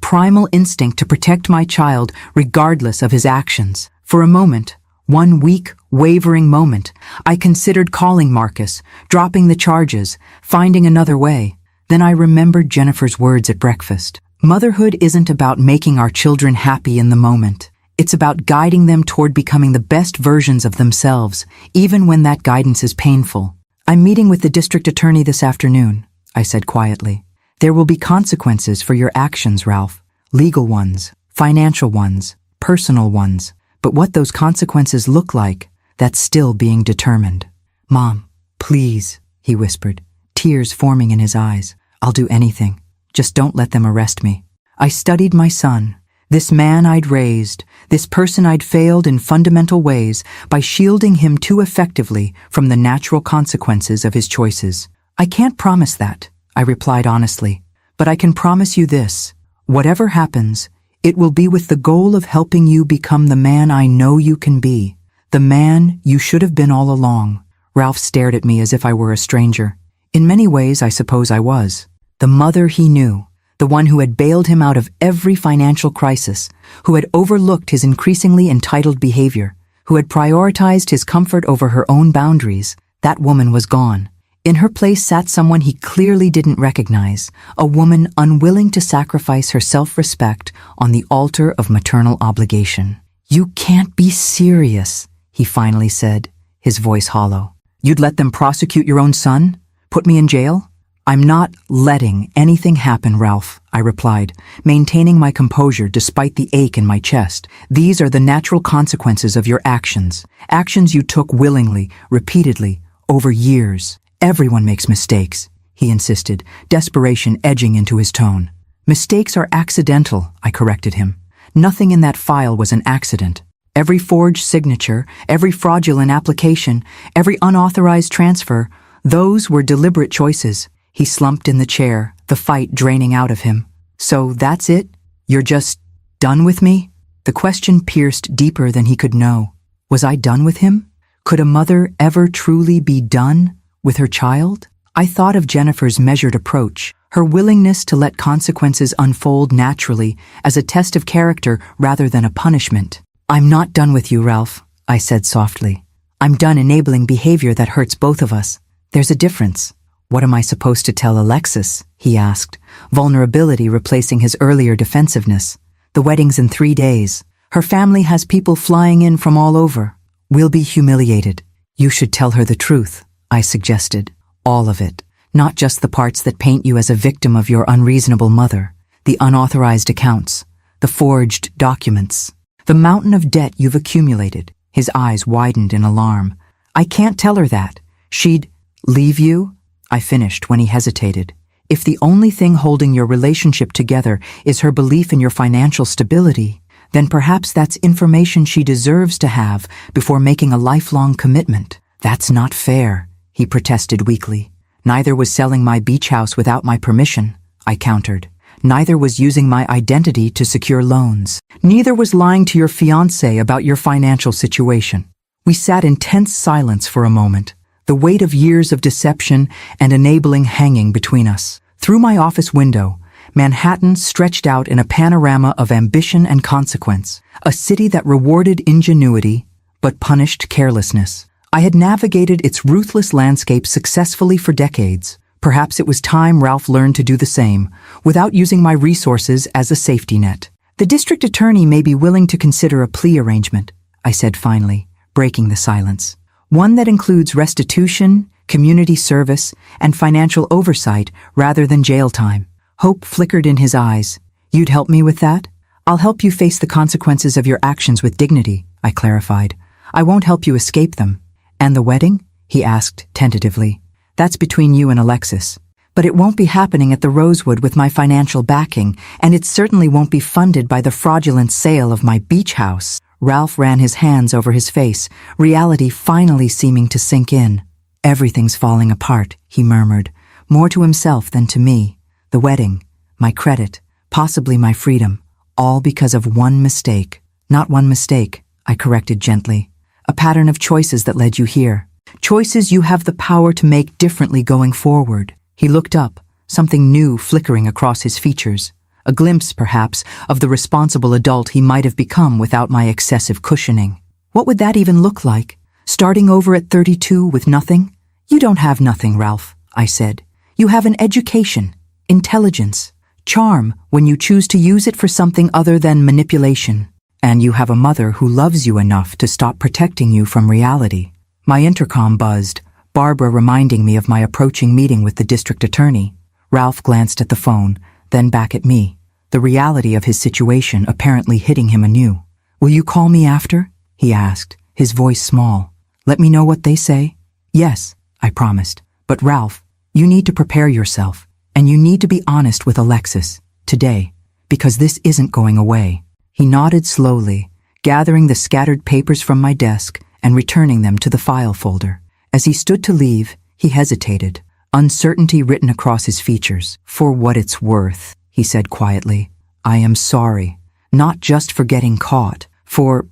primal instinct to protect my child regardless of his actions. For a moment, one weak, wavering moment. I considered calling Marcus, dropping the charges, finding another way. Then I remembered Jennifer's words at breakfast. Motherhood isn't about making our children happy in the moment. It's about guiding them toward becoming the best versions of themselves, even when that guidance is painful. I'm meeting with the district attorney this afternoon, I said quietly. There will be consequences for your actions, Ralph. Legal ones, financial ones, personal ones. But what those consequences look like, that's still being determined. Mom, please, he whispered, tears forming in his eyes. I'll do anything. Just don't let them arrest me. I studied my son, this man I'd raised, this person I'd failed in fundamental ways by shielding him too effectively from the natural consequences of his choices. I can't promise that, I replied honestly, but I can promise you this. Whatever happens, it will be with the goal of helping you become the man I know you can be, the man you should have been all along. Ralph stared at me as if I were a stranger. In many ways, I suppose I was. The mother he knew, the one who had bailed him out of every financial crisis, who had overlooked his increasingly entitled behavior, who had prioritized his comfort over her own boundaries, that woman was gone. In her place sat someone he clearly didn't recognize, a woman unwilling to sacrifice her self-respect on the altar of maternal obligation. You can't be serious, he finally said, his voice hollow. You'd let them prosecute your own son? Put me in jail? I'm not letting anything happen, Ralph, I replied, maintaining my composure despite the ache in my chest. These are the natural consequences of your actions. Actions you took willingly, repeatedly, over years. Everyone makes mistakes, he insisted, desperation edging into his tone. Mistakes are accidental, I corrected him. Nothing in that file was an accident. Every forged signature, every fraudulent application, every unauthorized transfer, those were deliberate choices. He slumped in the chair, the fight draining out of him. So that's it? You're just done with me? The question pierced deeper than he could know. Was I done with him? Could a mother ever truly be done with her child? I thought of Jennifer's measured approach, her willingness to let consequences unfold naturally as a test of character rather than a punishment. I'm not done with you, Ralph, I said softly. I'm done enabling behavior that hurts both of us. There's a difference. What am I supposed to tell Alexis? He asked, vulnerability replacing his earlier defensiveness. The wedding's in 3 days. Her family has people flying in from all over. We'll be humiliated. You should tell her the truth, I suggested. All of it. Not just the parts that paint you as a victim of your unreasonable mother. The unauthorized accounts. The forged documents. The mountain of debt you've accumulated. His eyes widened in alarm. I can't tell her that. She'd leave you? I finished when he hesitated. If the only thing holding your relationship together is her belief in your financial stability, then perhaps that's information she deserves to have before making a lifelong commitment. That's not fair, he protested weakly. Neither was selling my beach house without my permission, I countered. Neither was using my identity to secure loans. Neither was lying to your fiancé about your financial situation. We sat in tense silence for a moment, the weight of years of deception and enabling hanging between us. Through my office window, Manhattan stretched out in a panorama of ambition and consequence, a city that rewarded ingenuity but punished carelessness. I had navigated its ruthless landscape successfully for decades. Perhaps it was time Ralph learned to do the same, without using my resources as a safety net. The district attorney may be willing to consider a plea arrangement, I said finally, breaking the silence. One that includes restitution, community service, and financial oversight rather than jail time. Hope flickered in his eyes. You'd help me with that? I'll help you face the consequences of your actions with dignity, I clarified. I won't help you escape them. And the wedding? He asked tentatively. That's between you and Alexis. But it won't be happening at the Rosewood with my financial backing, and it certainly won't be funded by the fraudulent sale of my beach house. Ralph ran his hands over his face, reality finally seeming to sink in. Everything's falling apart, he murmured, more to himself than to me. The wedding, my credit, possibly my freedom, all because of one mistake. Not one mistake, I corrected gently. A pattern of choices that led you here. Choices you have the power to make differently going forward. He looked up, something new flickering across his features. A glimpse, perhaps, of the responsible adult he might have become without my excessive cushioning. What would that even look like? Starting over at 32 with nothing? You don't have nothing, Ralph, I said. You have an education, intelligence, charm when you choose to use it for something other than manipulation. And you have a mother who loves you enough to stop protecting you from reality. My intercom buzzed, Barbara reminding me of my approaching meeting with the district attorney. Ralph glanced at the phone, then back at me, the reality of his situation apparently hitting him anew. Will you call me after? He asked, his voice small. Let me know what they say? Yes, I promised. But Ralph, you need to prepare yourself, and you need to be honest with Alexis, today, because this isn't going away. He nodded slowly, gathering the scattered papers from my desk and returning them to the file folder. As he stood to leave, he hesitated, uncertainty written across his features. For what it's worth, he said quietly, I am sorry, not just for getting caught, for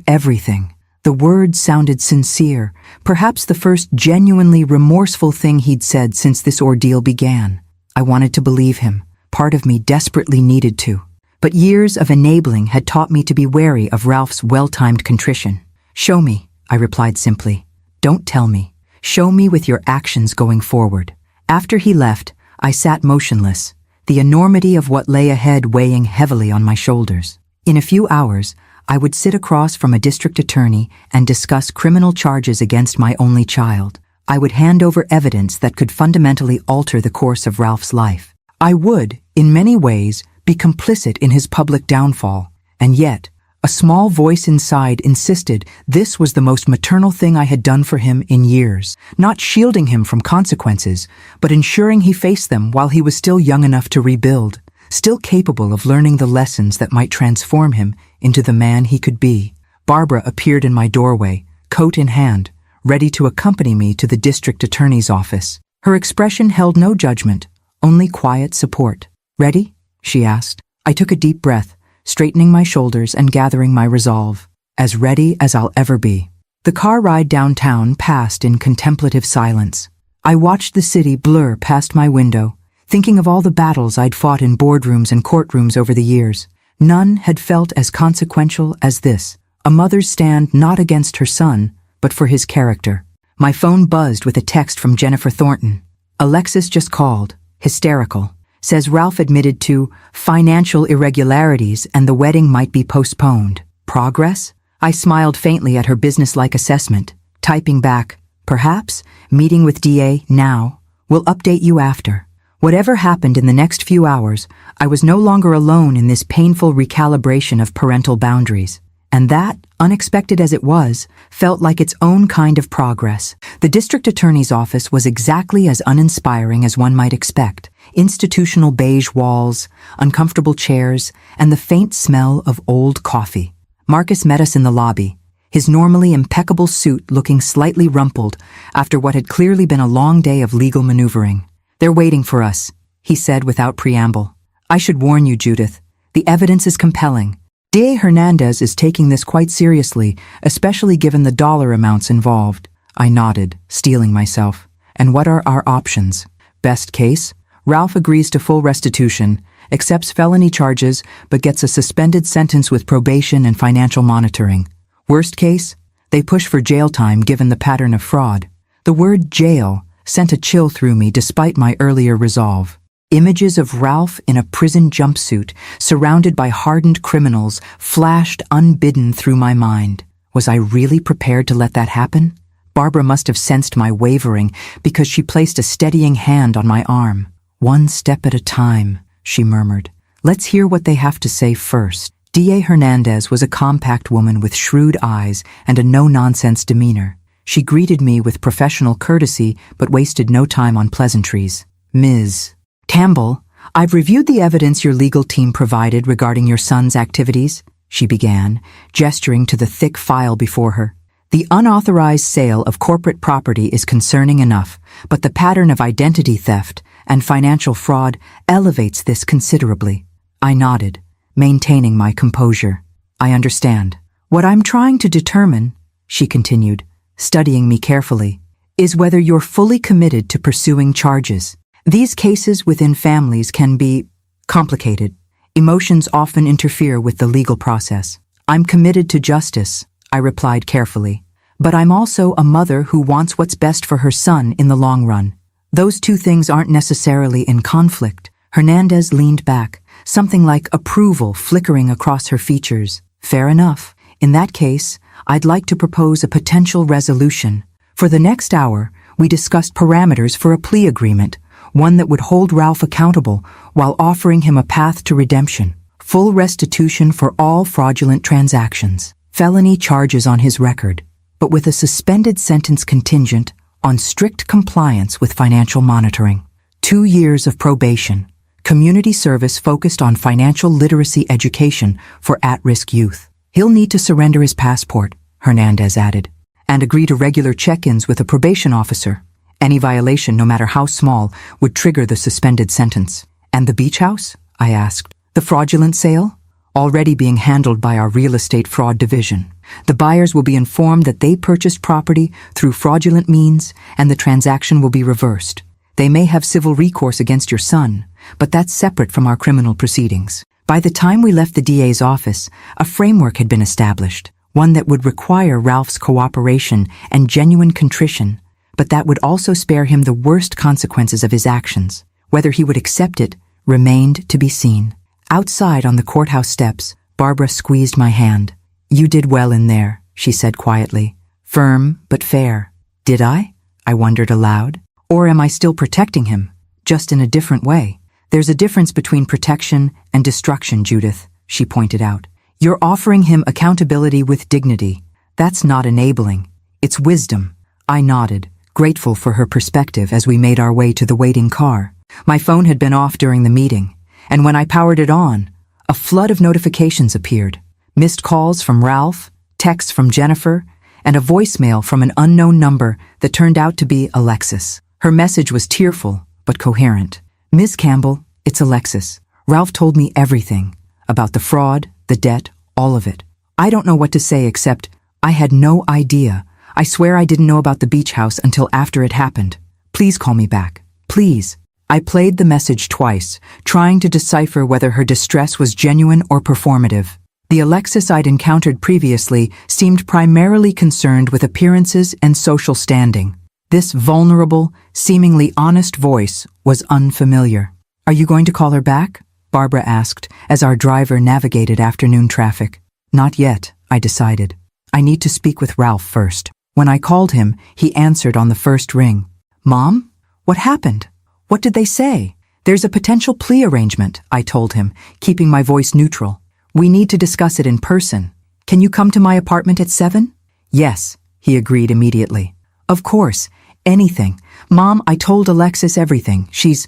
everything. The words sounded sincere, perhaps the first genuinely remorseful thing he'd said since this ordeal began. I wanted to believe him. Part of me desperately needed to. But years of enabling had taught me to be wary of Ralph's well-timed contrition. Show me, I replied simply. Don't tell me. Show me with your actions going forward. After he left, I sat motionless, the enormity of what lay ahead weighing heavily on my shoulders. In a few hours, I would sit across from a district attorney and discuss criminal charges against my only child. I would hand over evidence that could fundamentally alter the course of Ralph's life. I would, in many ways, be complicit in his public downfall. And yet, a small voice inside insisted this was the most maternal thing I had done for him in years, not shielding him from consequences, but ensuring he faced them while he was still young enough to rebuild, still capable of learning the lessons that might transform him into the man he could be. Barbara appeared in my doorway, coat in hand, ready to accompany me to the district attorney's office. Her expression held no judgment, only quiet support. Ready? She asked. I took a deep breath, straightening my shoulders and gathering my resolve. As ready as I'll ever be. The car ride downtown passed in contemplative silence. I watched the city blur past my window, thinking of all the battles I'd fought in boardrooms and courtrooms over the years. None had felt as consequential as this, a mother's stand not against her son, but for his character. My phone buzzed with a text from Jennifer Thornton. Alexis just called, hysterical. Says Ralph admitted to financial irregularities and the wedding might be postponed. Progress? I smiled faintly at her businesslike assessment, typing back, perhaps, meeting with DA now. We'll update you after. Whatever happened in the next few hours, I was no longer alone in this painful recalibration of parental boundaries. And that, unexpected as it was, felt like its own kind of progress. The district attorney's office was exactly as uninspiring as one might expect. Institutional beige walls, uncomfortable chairs, and the faint smell of old coffee. Marcus met us in the lobby, his normally impeccable suit looking slightly rumpled after what had clearly been a long day of legal maneuvering. They're waiting for us, he said without preamble. I should warn you, Judith. The evidence is compelling. DA Hernandez is taking this quite seriously, especially given the dollar amounts involved. I nodded, steeling myself. And what are our options? Best case? Ralph agrees to full restitution, accepts felony charges, but gets a suspended sentence with probation and financial monitoring. Worst case? They push for jail time given the pattern of fraud. The word jail sent a chill through me despite my earlier resolve. Images of Ralph in a prison jumpsuit, surrounded by hardened criminals, flashed unbidden through my mind. Was I really prepared to let that happen? Barbara must have sensed my wavering because she placed a steadying hand on my arm. One step at a time, she murmured. Let's hear what they have to say first. DA Hernandez was a compact woman with shrewd eyes and a no-nonsense demeanor. She greeted me with professional courtesy but wasted no time on pleasantries. Ms. Campbell, I've reviewed the evidence your legal team provided regarding your son's activities, she began, gesturing to the thick file before her. The unauthorized sale of corporate property is concerning enough, but the pattern of identity theft and financial fraud elevates this considerably. I nodded, maintaining my composure. I understand. What I'm trying to determine, she continued, studying me carefully, is whether you're fully committed to pursuing charges. These cases within families can be complicated. Emotions often interfere with the legal process. I'm committed to justice, I replied carefully. But I'm also a mother who wants what's best for her son in the long run. Those two things aren't necessarily in conflict. Hernandez leaned back, something like approval flickering across her features. Fair enough. In that case, I'd like to propose a potential resolution. For the next hour, we discussed parameters for a plea agreement, one that would hold Ralph accountable while offering him a path to redemption. Full restitution for all fraudulent transactions. Felony charges on his record, but with a suspended sentence contingent on strict compliance with financial monitoring. 2 years of probation. Community service focused on financial literacy education for at-risk youth. He'll need to surrender his passport, Hernandez added, and agree to regular check-ins with a probation officer. Any violation, no matter how small, would trigger the suspended sentence. And the beach house? I asked. The fraudulent sale? Already being handled by our real estate fraud division. The buyers will be informed that they purchased property through fraudulent means, and the transaction will be reversed. They may have civil recourse against your son, but that's separate from our criminal proceedings. By the time we left the DA's office, a framework had been established, one that would require Ralph's cooperation and genuine contrition, but that would also spare him the worst consequences of his actions. Whether he would accept it remained to be seen. Outside on the courthouse steps, Barbara squeezed my hand. "You did well in there," she said quietly. "Firm, but fair." Did I? I wondered aloud. Or am I still protecting him, just in a different way? "There's a difference between protection and destruction, Judith," she pointed out. "You're offering him accountability with dignity. That's not enabling. It's wisdom." I nodded, grateful for her perspective as we made our way to the waiting car. My phone had been off during the meeting, and when I powered it on, a flood of notifications appeared. Missed calls from Ralph, texts from Jennifer, and a voicemail from an unknown number that turned out to be Alexis. Her message was tearful, but coherent. "Miss Campbell, it's Alexis. Ralph told me everything. About the fraud, the debt, all of it. I don't know what to say except, I had no idea. I swear I didn't know about the beach house until after it happened. Please call me back. Please." I played the message twice, trying to decipher whether her distress was genuine or performative. The Alexis I'd encountered previously seemed primarily concerned with appearances and social standing. This vulnerable, seemingly honest voice was unfamiliar. "Are you going to call her back?" Barbara asked as our driver navigated afternoon traffic. "Not yet," I decided. "I need to speak with Ralph first." When I called him, he answered on the first ring. "Mom? What happened? What did they say?" "There's a potential plea arrangement," I told him, keeping my voice neutral. "We need to discuss it in person. Can you come to my apartment at 7? "Yes," he agreed immediately. "Of course. Anything. Mom, I told Alexis everything. She's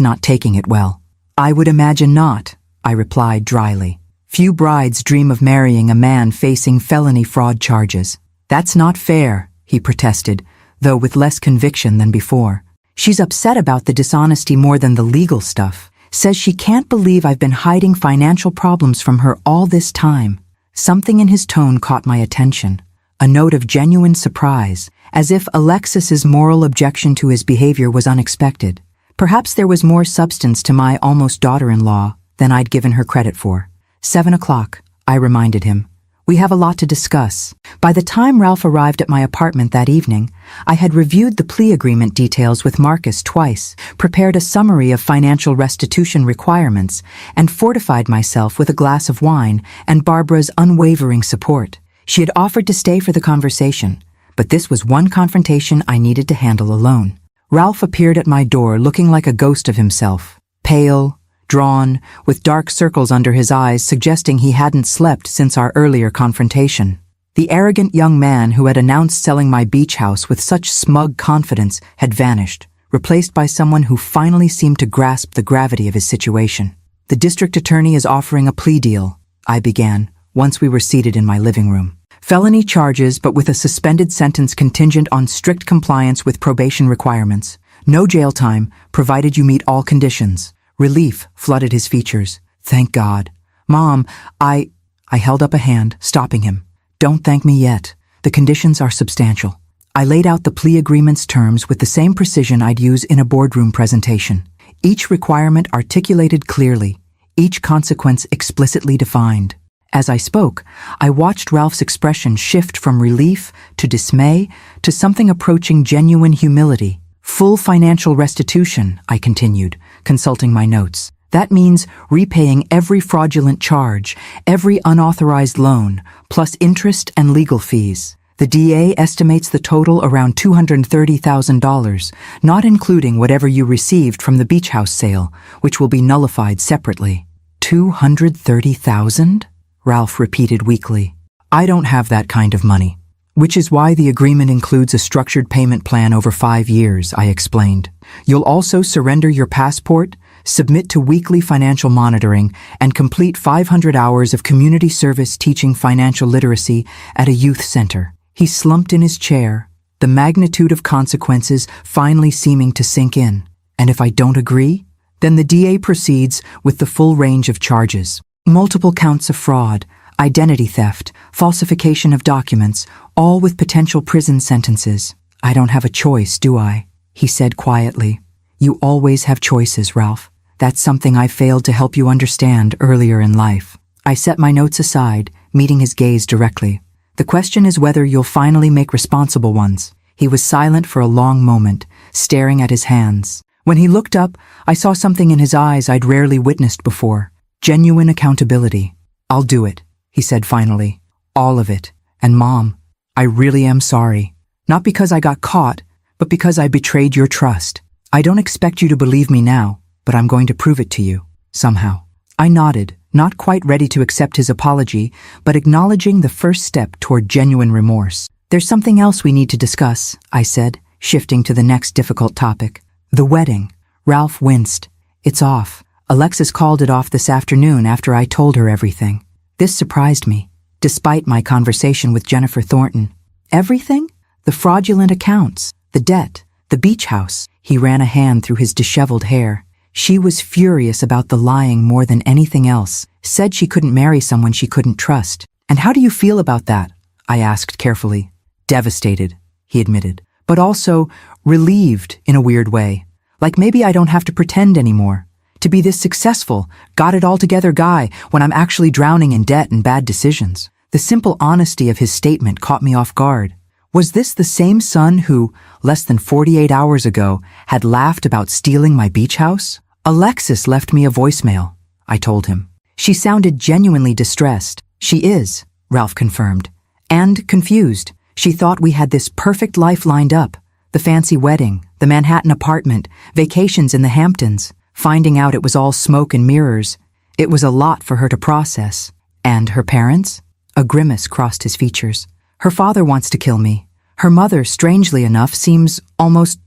not taking it well." "I would imagine not," I replied dryly. "Few brides dream of marrying a man facing felony fraud charges." "That's not fair," he protested, though with less conviction than before. "She's upset about the dishonesty more than the legal stuff. Says she can't believe I've been hiding financial problems from her all this time." Something in his tone caught my attention, a note of genuine surprise, as if Alexis's moral objection to his behavior was unexpected. Perhaps there was more substance to my almost daughter-in-law than I'd given her credit for. 7 o'clock, I reminded him. "We have a lot to discuss." By the time Ralph arrived at my apartment that evening, I had reviewed the plea agreement details with Marcus twice, prepared a summary of financial restitution requirements, and fortified myself with a glass of wine and Barbara's unwavering support. She had offered to stay for the conversation, but this was one confrontation I needed to handle alone. Ralph appeared at my door looking like a ghost of himself, pale, drawn, with dark circles under his eyes suggesting he hadn't slept since our earlier confrontation. The arrogant young man who had announced selling my beach house with such smug confidence had vanished, replaced by someone who finally seemed to grasp the gravity of his situation. "The district attorney is offering a plea deal," I began, once we were seated in my living room. "Felony charges, but with a suspended sentence contingent on strict compliance with probation requirements. No jail time, provided you meet all conditions." Relief flooded his features. "Thank God." "Mom, I held up a hand, stopping him. "Don't thank me yet. The conditions are substantial." I laid out the plea agreement's terms with the same precision I'd use in a boardroom presentation. Each requirement articulated clearly, each consequence explicitly defined. As I spoke, I watched Ralph's expression shift from relief to dismay to something approaching genuine humility. Full financial restitution, I continued, consulting my notes. That means repaying every fraudulent charge, every unauthorized loan, plus interest and legal fees. The DA estimates the total around $230,000, not including whatever you received from the beach house sale, which will be nullified separately. $230,000? Ralph repeated weakly. I don't have that kind of money. Which is why the agreement includes a structured payment plan over 5 years, I explained. You'll also surrender your passport, submit to weekly financial monitoring, and complete 500 hours of community service teaching financial literacy at a youth center. He slumped in his chair, the magnitude of consequences finally seeming to sink in. And if I don't agree, then the DA proceeds with the full range of charges. Multiple counts of fraud, identity theft, falsification of documents, all with potential prison sentences. I don't have a choice, do I? He said quietly. You always have choices, Ralph. That's something I failed to help you understand earlier in life. I set my notes aside, meeting his gaze directly. The question is whether you'll finally make responsible ones. He was silent for a long moment, staring at his hands. When he looked up, I saw something in his eyes I'd rarely witnessed before. Genuine accountability. I'll do it, he said finally. All of it. And Mom, I really am sorry. Not because I got caught, but because I betrayed your trust. I don't expect you to believe me now, but I'm going to prove it to you, somehow. I nodded, not quite ready to accept his apology, but acknowledging the first step toward genuine remorse. There's something else we need to discuss, I said, shifting to the next difficult topic. The wedding. Ralph winced. It's off. Alexis called it off this afternoon after I told her everything. This surprised me, despite my conversation with Jennifer Thornton. Everything? The fraudulent accounts, the debt, the beach house. He ran a hand through his disheveled hair. She was furious about the lying more than anything else, said she couldn't marry someone she couldn't trust. And how do you feel about that? I asked carefully. Devastated, he admitted, but also relieved in a weird way. Like maybe I don't have to pretend anymore. To be this successful, got-it-all-together guy when I'm actually drowning in debt and bad decisions. The simple honesty of his statement caught me off guard. Was this the same son who, less than 48 hours ago, had laughed about stealing my beach house? Alexis left me a voicemail, I told him. She sounded genuinely distressed. She is, Ralph confirmed. And confused. She thought we had this perfect life lined up. The fancy wedding, the Manhattan apartment, vacations in the Hamptons. Finding out it was all smoke and mirrors. It was a lot for her to process. And her parents? A grimace crossed his features. Her father wants to kill me. Her mother, strangely enough, seems almost,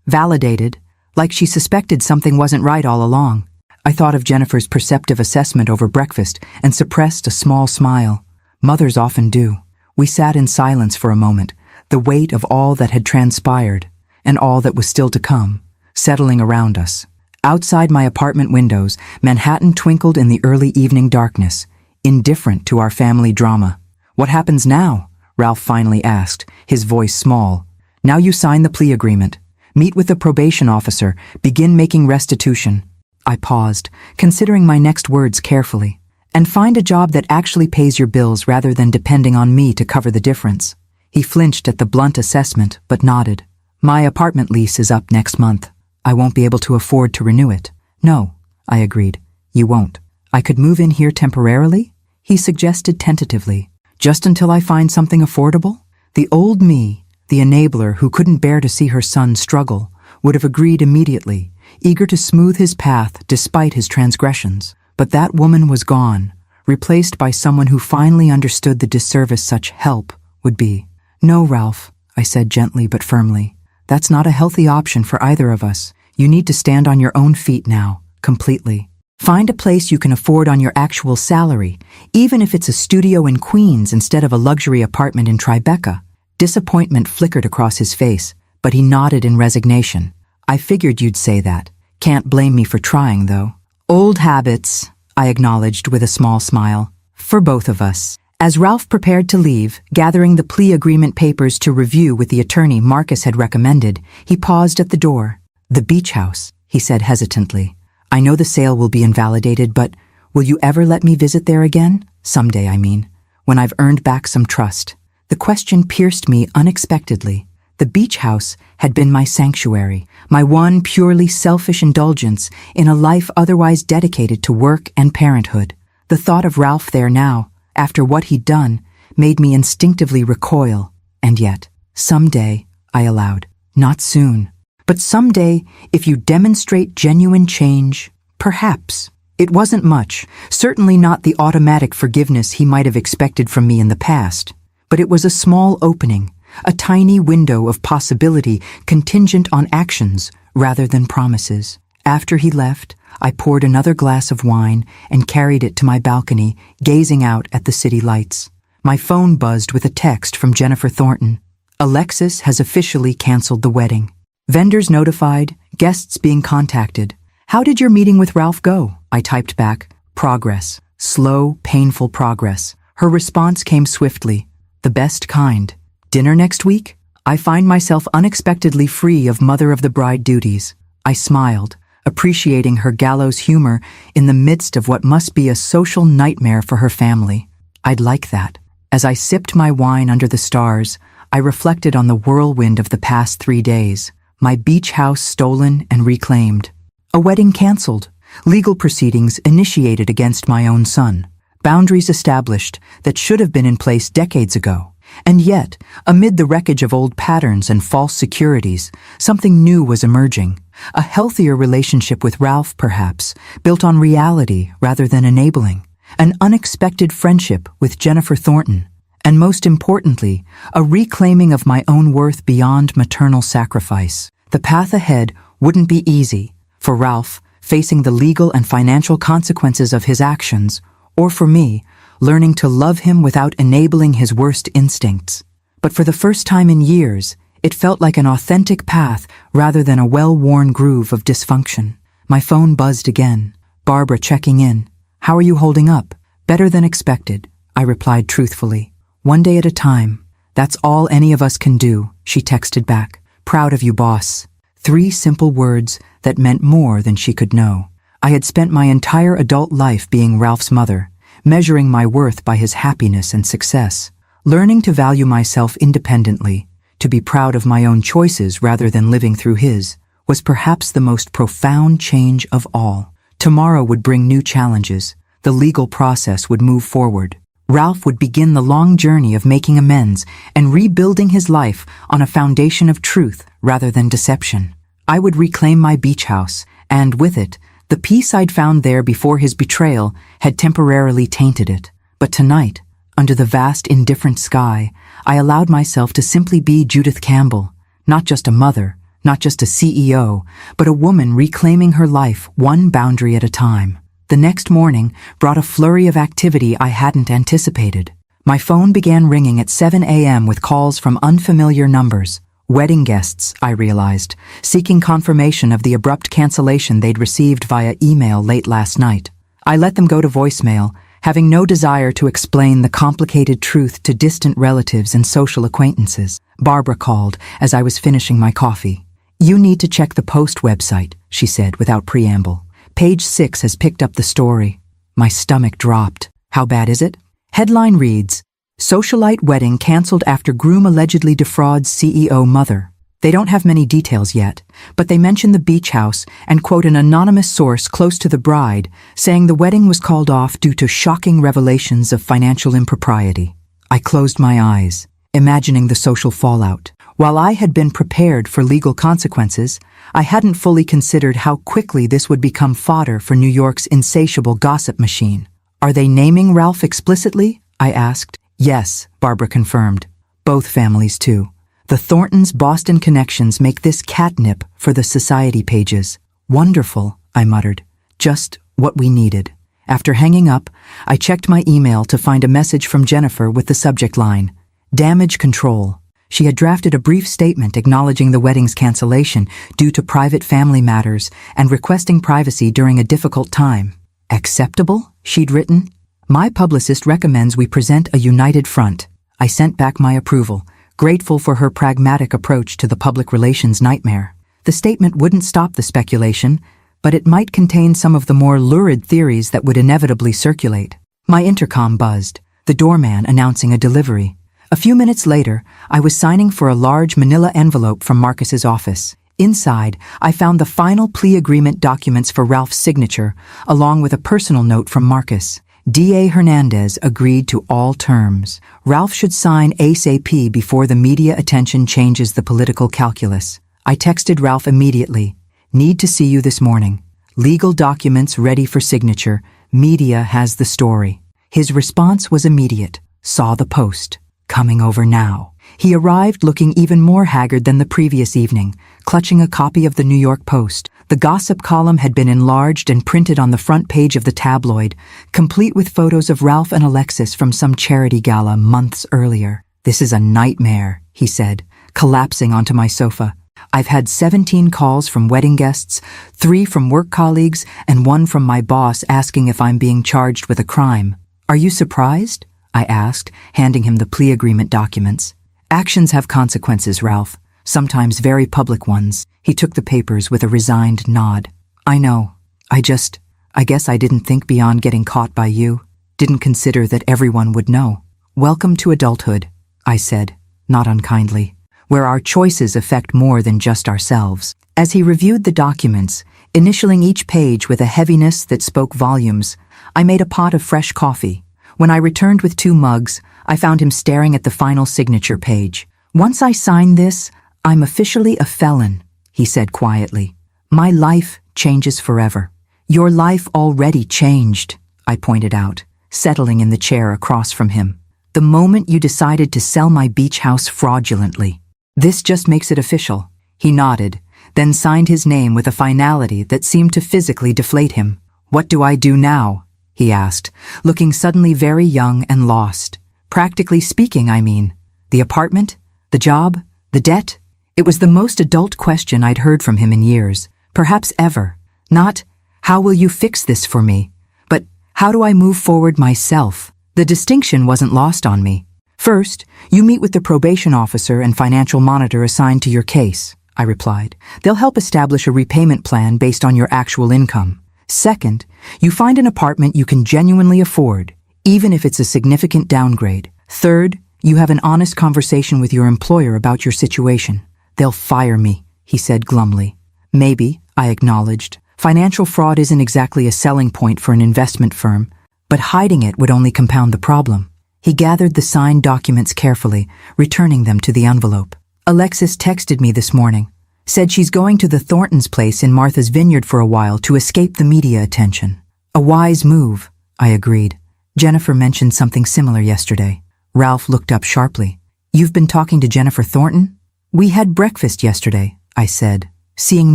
validated, like she suspected something wasn't right all along. I thought of Jennifer's perceptive assessment over breakfast and suppressed a small smile. Mothers often do. We sat in silence for a moment, the weight of all that had transpired and all that was still to come, settling around us. Outside my apartment windows, Manhattan twinkled in the early evening darkness, indifferent to our family drama. What happens now? Ralph finally asked, his voice small. Now you sign the plea agreement. Meet with the probation officer. Begin making restitution. I paused, considering my next words carefully. And find a job that actually pays your bills rather than depending on me to cover the difference. He flinched at the blunt assessment, but nodded. My apartment lease is up next month. I won't be able to afford to renew it. No, I agreed. You won't. I could move in here temporarily? He suggested tentatively. Just until I find something affordable? The old me, the enabler who couldn't bear to see her son struggle, would have agreed immediately, eager to smooth his path despite his transgressions. But that woman was gone, replaced by someone who finally understood the disservice such help would be. No, Ralph, I said gently but firmly. That's not a healthy option for either of us. You need to stand on your own feet now, completely. Find a place you can afford on your actual salary, even if it's a studio in Queens instead of a luxury apartment in Tribeca. Disappointment flickered across his face, but he nodded in resignation. I figured you'd say that. Can't blame me for trying, though. Old habits, I acknowledged with a small smile. For both of us. As Ralph prepared to leave, gathering the plea agreement papers to review with the attorney Marcus had recommended, he paused at the door. The beach house, he said hesitantly. I know the sale will be invalidated, but Will you ever let me visit there again? Someday, I mean, when I've earned back some trust. The question pierced me unexpectedly. The beach house had been my sanctuary, my one purely selfish indulgence in a life otherwise dedicated to work and parenthood. The thought of Ralph there now, after what he'd done, made me instinctively recoil. And yet, someday, I allowed. Not soon. But someday, if you demonstrate genuine change, perhaps. It wasn't much, certainly not the automatic forgiveness he might have expected from me in the past. But it was a small opening, a tiny window of possibility contingent on actions rather than promises. After he left, I poured another glass of wine and carried it to my balcony, gazing out at the city lights. My phone buzzed with a text from Jennifer Thornton. Alexis has officially canceled the wedding. Vendors notified, guests being contacted. How did your meeting with Ralph go? I typed back. Progress. Slow, painful progress. Her response came swiftly. The best kind. Dinner next week? I find myself unexpectedly free of mother of the bride duties. I smiled, appreciating her gallows humor in the midst of what must be a social nightmare for her family. I'd like that. As I sipped my wine under the stars, I reflected on the whirlwind of the past 3 days. My beach house stolen and reclaimed. A wedding canceled. Legal proceedings initiated against my own son. Boundaries established that should have been in place decades ago. And yet, amid the wreckage of old patterns and false securities, something new was emerging. A healthier relationship with Ralph, perhaps, built on reality rather than enabling. An unexpected friendship with Jennifer Thornton. And most importantly, a reclaiming of my own worth beyond maternal sacrifice. The path ahead wouldn't be easy, for Ralph, facing the legal and financial consequences of his actions, or for me, learning to love him without enabling his worst instincts. But for the first time in years, it felt like an authentic path rather than a well-worn groove of dysfunction. My phone buzzed again. Barbara checking in. How are you holding up? Better than expected, I replied truthfully. One day at a time. That's all any of us can do, she texted back. Proud of you, boss. 3 simple words that meant more than she could know. I had spent my entire adult life being Ralph's mother, measuring my worth by his happiness and success, learning to value myself independently, to be proud of my own choices rather than living through his, was perhaps the most profound change of all. Tomorrow would bring new challenges. The legal process would move forward. Ralph would begin the long journey of making amends and rebuilding his life on a foundation of truth rather than deception. I would reclaim my beach house, and with it, the peace I'd found there before his betrayal had temporarily tainted it. But tonight, under the vast indifferent sky, I allowed myself to simply be Judith Campbell, not just a mother, not just a CEO, but a woman reclaiming her life one boundary at a time. The next morning brought a flurry of activity I hadn't anticipated. My phone began ringing at 7 a.m. with calls from unfamiliar numbers. Wedding guests, I realized, seeking confirmation of the abrupt cancellation they'd received via email late last night. I let them go to voicemail, having no desire to explain the complicated truth to distant relatives and social acquaintances. Barbara called as I was finishing my coffee. You need to check the Post website, she said without preamble. Page 6 has picked up the story. My stomach dropped. How bad is it? Headline reads, Socialite wedding canceled after groom allegedly defrauds CEO mother. They don't have many details yet, but they mention the beach house and quote an anonymous source close to the bride, saying the wedding was called off due to shocking revelations of financial impropriety. I closed my eyes, imagining the social fallout. While I had been prepared for legal consequences, I hadn't fully considered how quickly this would become fodder for New York's insatiable gossip machine. Are they naming Ralph explicitly? I asked. Yes, Barbara confirmed. Both families, too. The Thorntons' Boston connections make this catnip for the society pages. Wonderful, I muttered. Just what we needed. After hanging up, I checked my email to find a message from Jennifer with the subject line, Damage Control. She had drafted a brief statement acknowledging the wedding's cancellation due to private family matters and requesting privacy during a difficult time. Acceptable? She'd written. My publicist recommends we present a united front. I sent back my approval, grateful for her pragmatic approach to the public relations nightmare. The statement wouldn't stop the speculation, but it might contain some of the more lurid theories that would inevitably circulate. My intercom buzzed, the doorman announcing a delivery. A few minutes later, I was signing for a large manila envelope from Marcus's office. Inside, I found the final plea agreement documents for Ralph's signature, along with a personal note from Marcus. D.A. Hernandez agreed to all terms. Ralph should sign ASAP before the media attention changes the political calculus. I texted Ralph immediately. Need to see you this morning. Legal documents ready for signature. Media has the story. His response was immediate. Saw the post. Coming over now. He arrived looking even more haggard than the previous evening, clutching a copy of the New York Post. The gossip column had been enlarged and printed on the front page of the tabloid, complete with photos of Ralph and Alexis from some charity gala months earlier. This is a nightmare, he said, collapsing onto my sofa. I've had 17 calls from wedding guests, 3 from work colleagues, and 1 from my boss asking if I'm being charged with a crime. Are you surprised? I asked, handing him the plea agreement documents. Actions have consequences, Ralph, sometimes very public ones. He took the papers with a resigned nod. I know. I guess I didn't think beyond getting caught by you. Didn't consider that everyone would know. Welcome to adulthood, I said, not unkindly, where our choices affect more than just ourselves. As he reviewed the documents, initialing each page with a heaviness that spoke volumes, I made a pot of fresh coffee. When I returned with 2 mugs, I found him staring at the final signature page. Once I sign this, I'm officially a felon, he said quietly. My life changes forever. Your life already changed, I pointed out, settling in the chair across from him. The moment you decided to sell my beach house fraudulently. This just makes it official. He nodded, then signed his name with a finality that seemed to physically deflate him. What do I do now? He asked, looking suddenly very young and lost. Practically speaking, I mean. The apartment? The job? The debt? It was the most adult question I'd heard from him in years, perhaps ever. Not, how will you fix this for me? But, how do I move forward myself? The distinction wasn't lost on me. First, you meet with the probation officer and financial monitor assigned to your case, I replied. They'll help establish a repayment plan based on your actual income. Second, you find an apartment you can genuinely afford, even if it's a significant downgrade. Third, you have an honest conversation with your employer about your situation. They'll fire me, he said glumly. Maybe, I acknowledged. Financial fraud isn't exactly a selling point for an investment firm, but hiding it would only compound the problem. He gathered the signed documents carefully, returning them to the envelope. Alexis texted me this morning. Said she's going to the Thorntons' place in Martha's Vineyard for a while to escape the media attention. A wise move, I agreed. Jennifer mentioned something similar yesterday. Ralph looked up sharply. You've been talking to Jennifer Thornton? We had breakfast yesterday, I said, seeing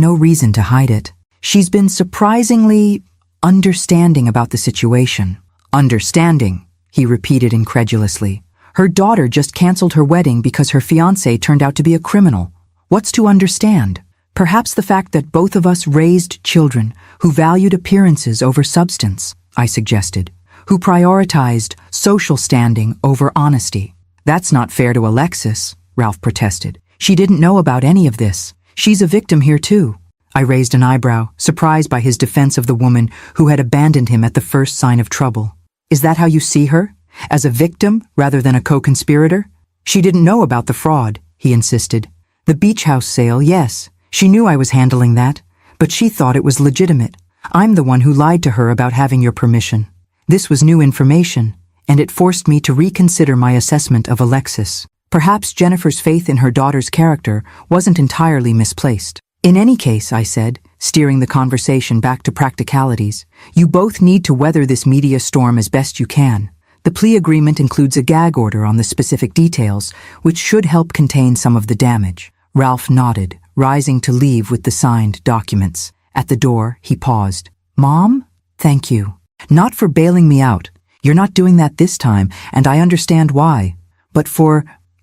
no reason to hide it. She's been surprisingly understanding about the situation. Understanding, he repeated incredulously. Her daughter just canceled her wedding because her fiancé turned out to be a criminal. What's to understand? Perhaps the fact that both of us raised children who valued appearances over substance, I suggested, who prioritized social standing over honesty. That's not fair to Alexis, Ralph protested. She didn't know about any of this. She's a victim here too. I raised an eyebrow, surprised by his defense of the woman who had abandoned him at the first sign of trouble. Is that how you see her? As a victim rather than a co-conspirator? She didn't know about the fraud, he insisted. The beach house sale, yes. She knew I was handling that, but she thought it was legitimate. I'm the one who lied to her about having your permission. This was new information, and it forced me to reconsider my assessment of Alexis. Perhaps Jennifer's faith in her daughter's character wasn't entirely misplaced. In any case, I said, steering the conversation back to practicalities, you both need to weather this media storm as best you can. The plea agreement includes a gag order on the specific details, which should help contain some of the damage. Ralph nodded, rising to leave with the signed documents. At the door, he paused. Mom? Thank you. Not for bailing me out. You're not doing that this time, and I understand why. But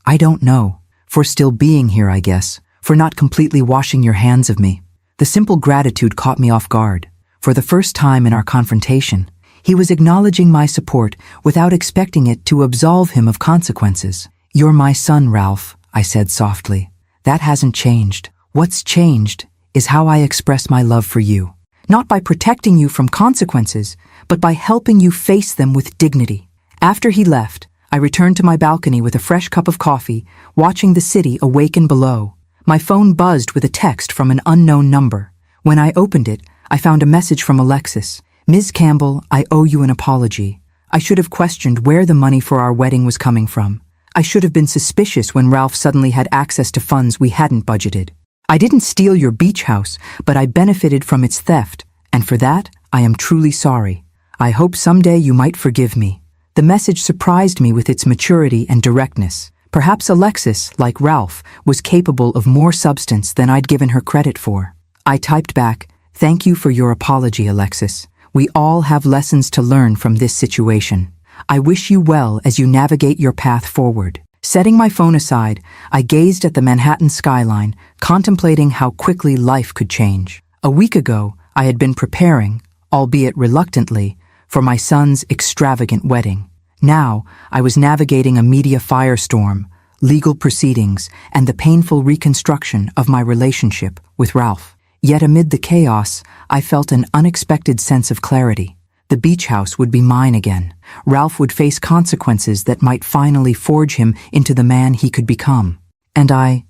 I don't know. For still being here, I guess. For not completely washing your hands of me. The simple gratitude caught me off guard. For the first time in our confrontation, he was acknowledging my support without expecting it to absolve him of consequences. You're my son, Ralph, I said softly. That hasn't changed. What's changed is how I express my love for you. not by protecting you from consequences, but by helping you face them with dignity. After he left, I returned to my balcony with a fresh cup of coffee, watching the city awaken below. My phone buzzed with a text from an unknown number. When I opened it, I found a message from Alexis. "Ms. Campbell, I owe you an apology. I should have questioned where the money for our wedding was coming from. I should have been suspicious when Ralph suddenly had access to funds we hadn't budgeted. I didn't steal your beach house, but I benefited from its theft, and for that, I am truly sorry. I hope someday you might forgive me." The message surprised me with its maturity and directness. Perhaps Alexis, like Ralph, was capable of more substance than I'd given her credit for. I typed back, "Thank you for your apology, Alexis. We all have lessons to learn from this situation. I wish you well as you navigate your path forward." Setting my phone aside, I gazed at the Manhattan skyline, contemplating how quickly life could change. A week ago, I had been preparing, albeit reluctantly, for my son's extravagant wedding. Now, I was navigating a media firestorm, legal proceedings, and the painful reconstruction of my relationship with Ralph. Yet amid the chaos, I felt an unexpected sense of clarity. The beach house would be mine again. Ralph would face consequences that might finally forge him into the man he could become. And I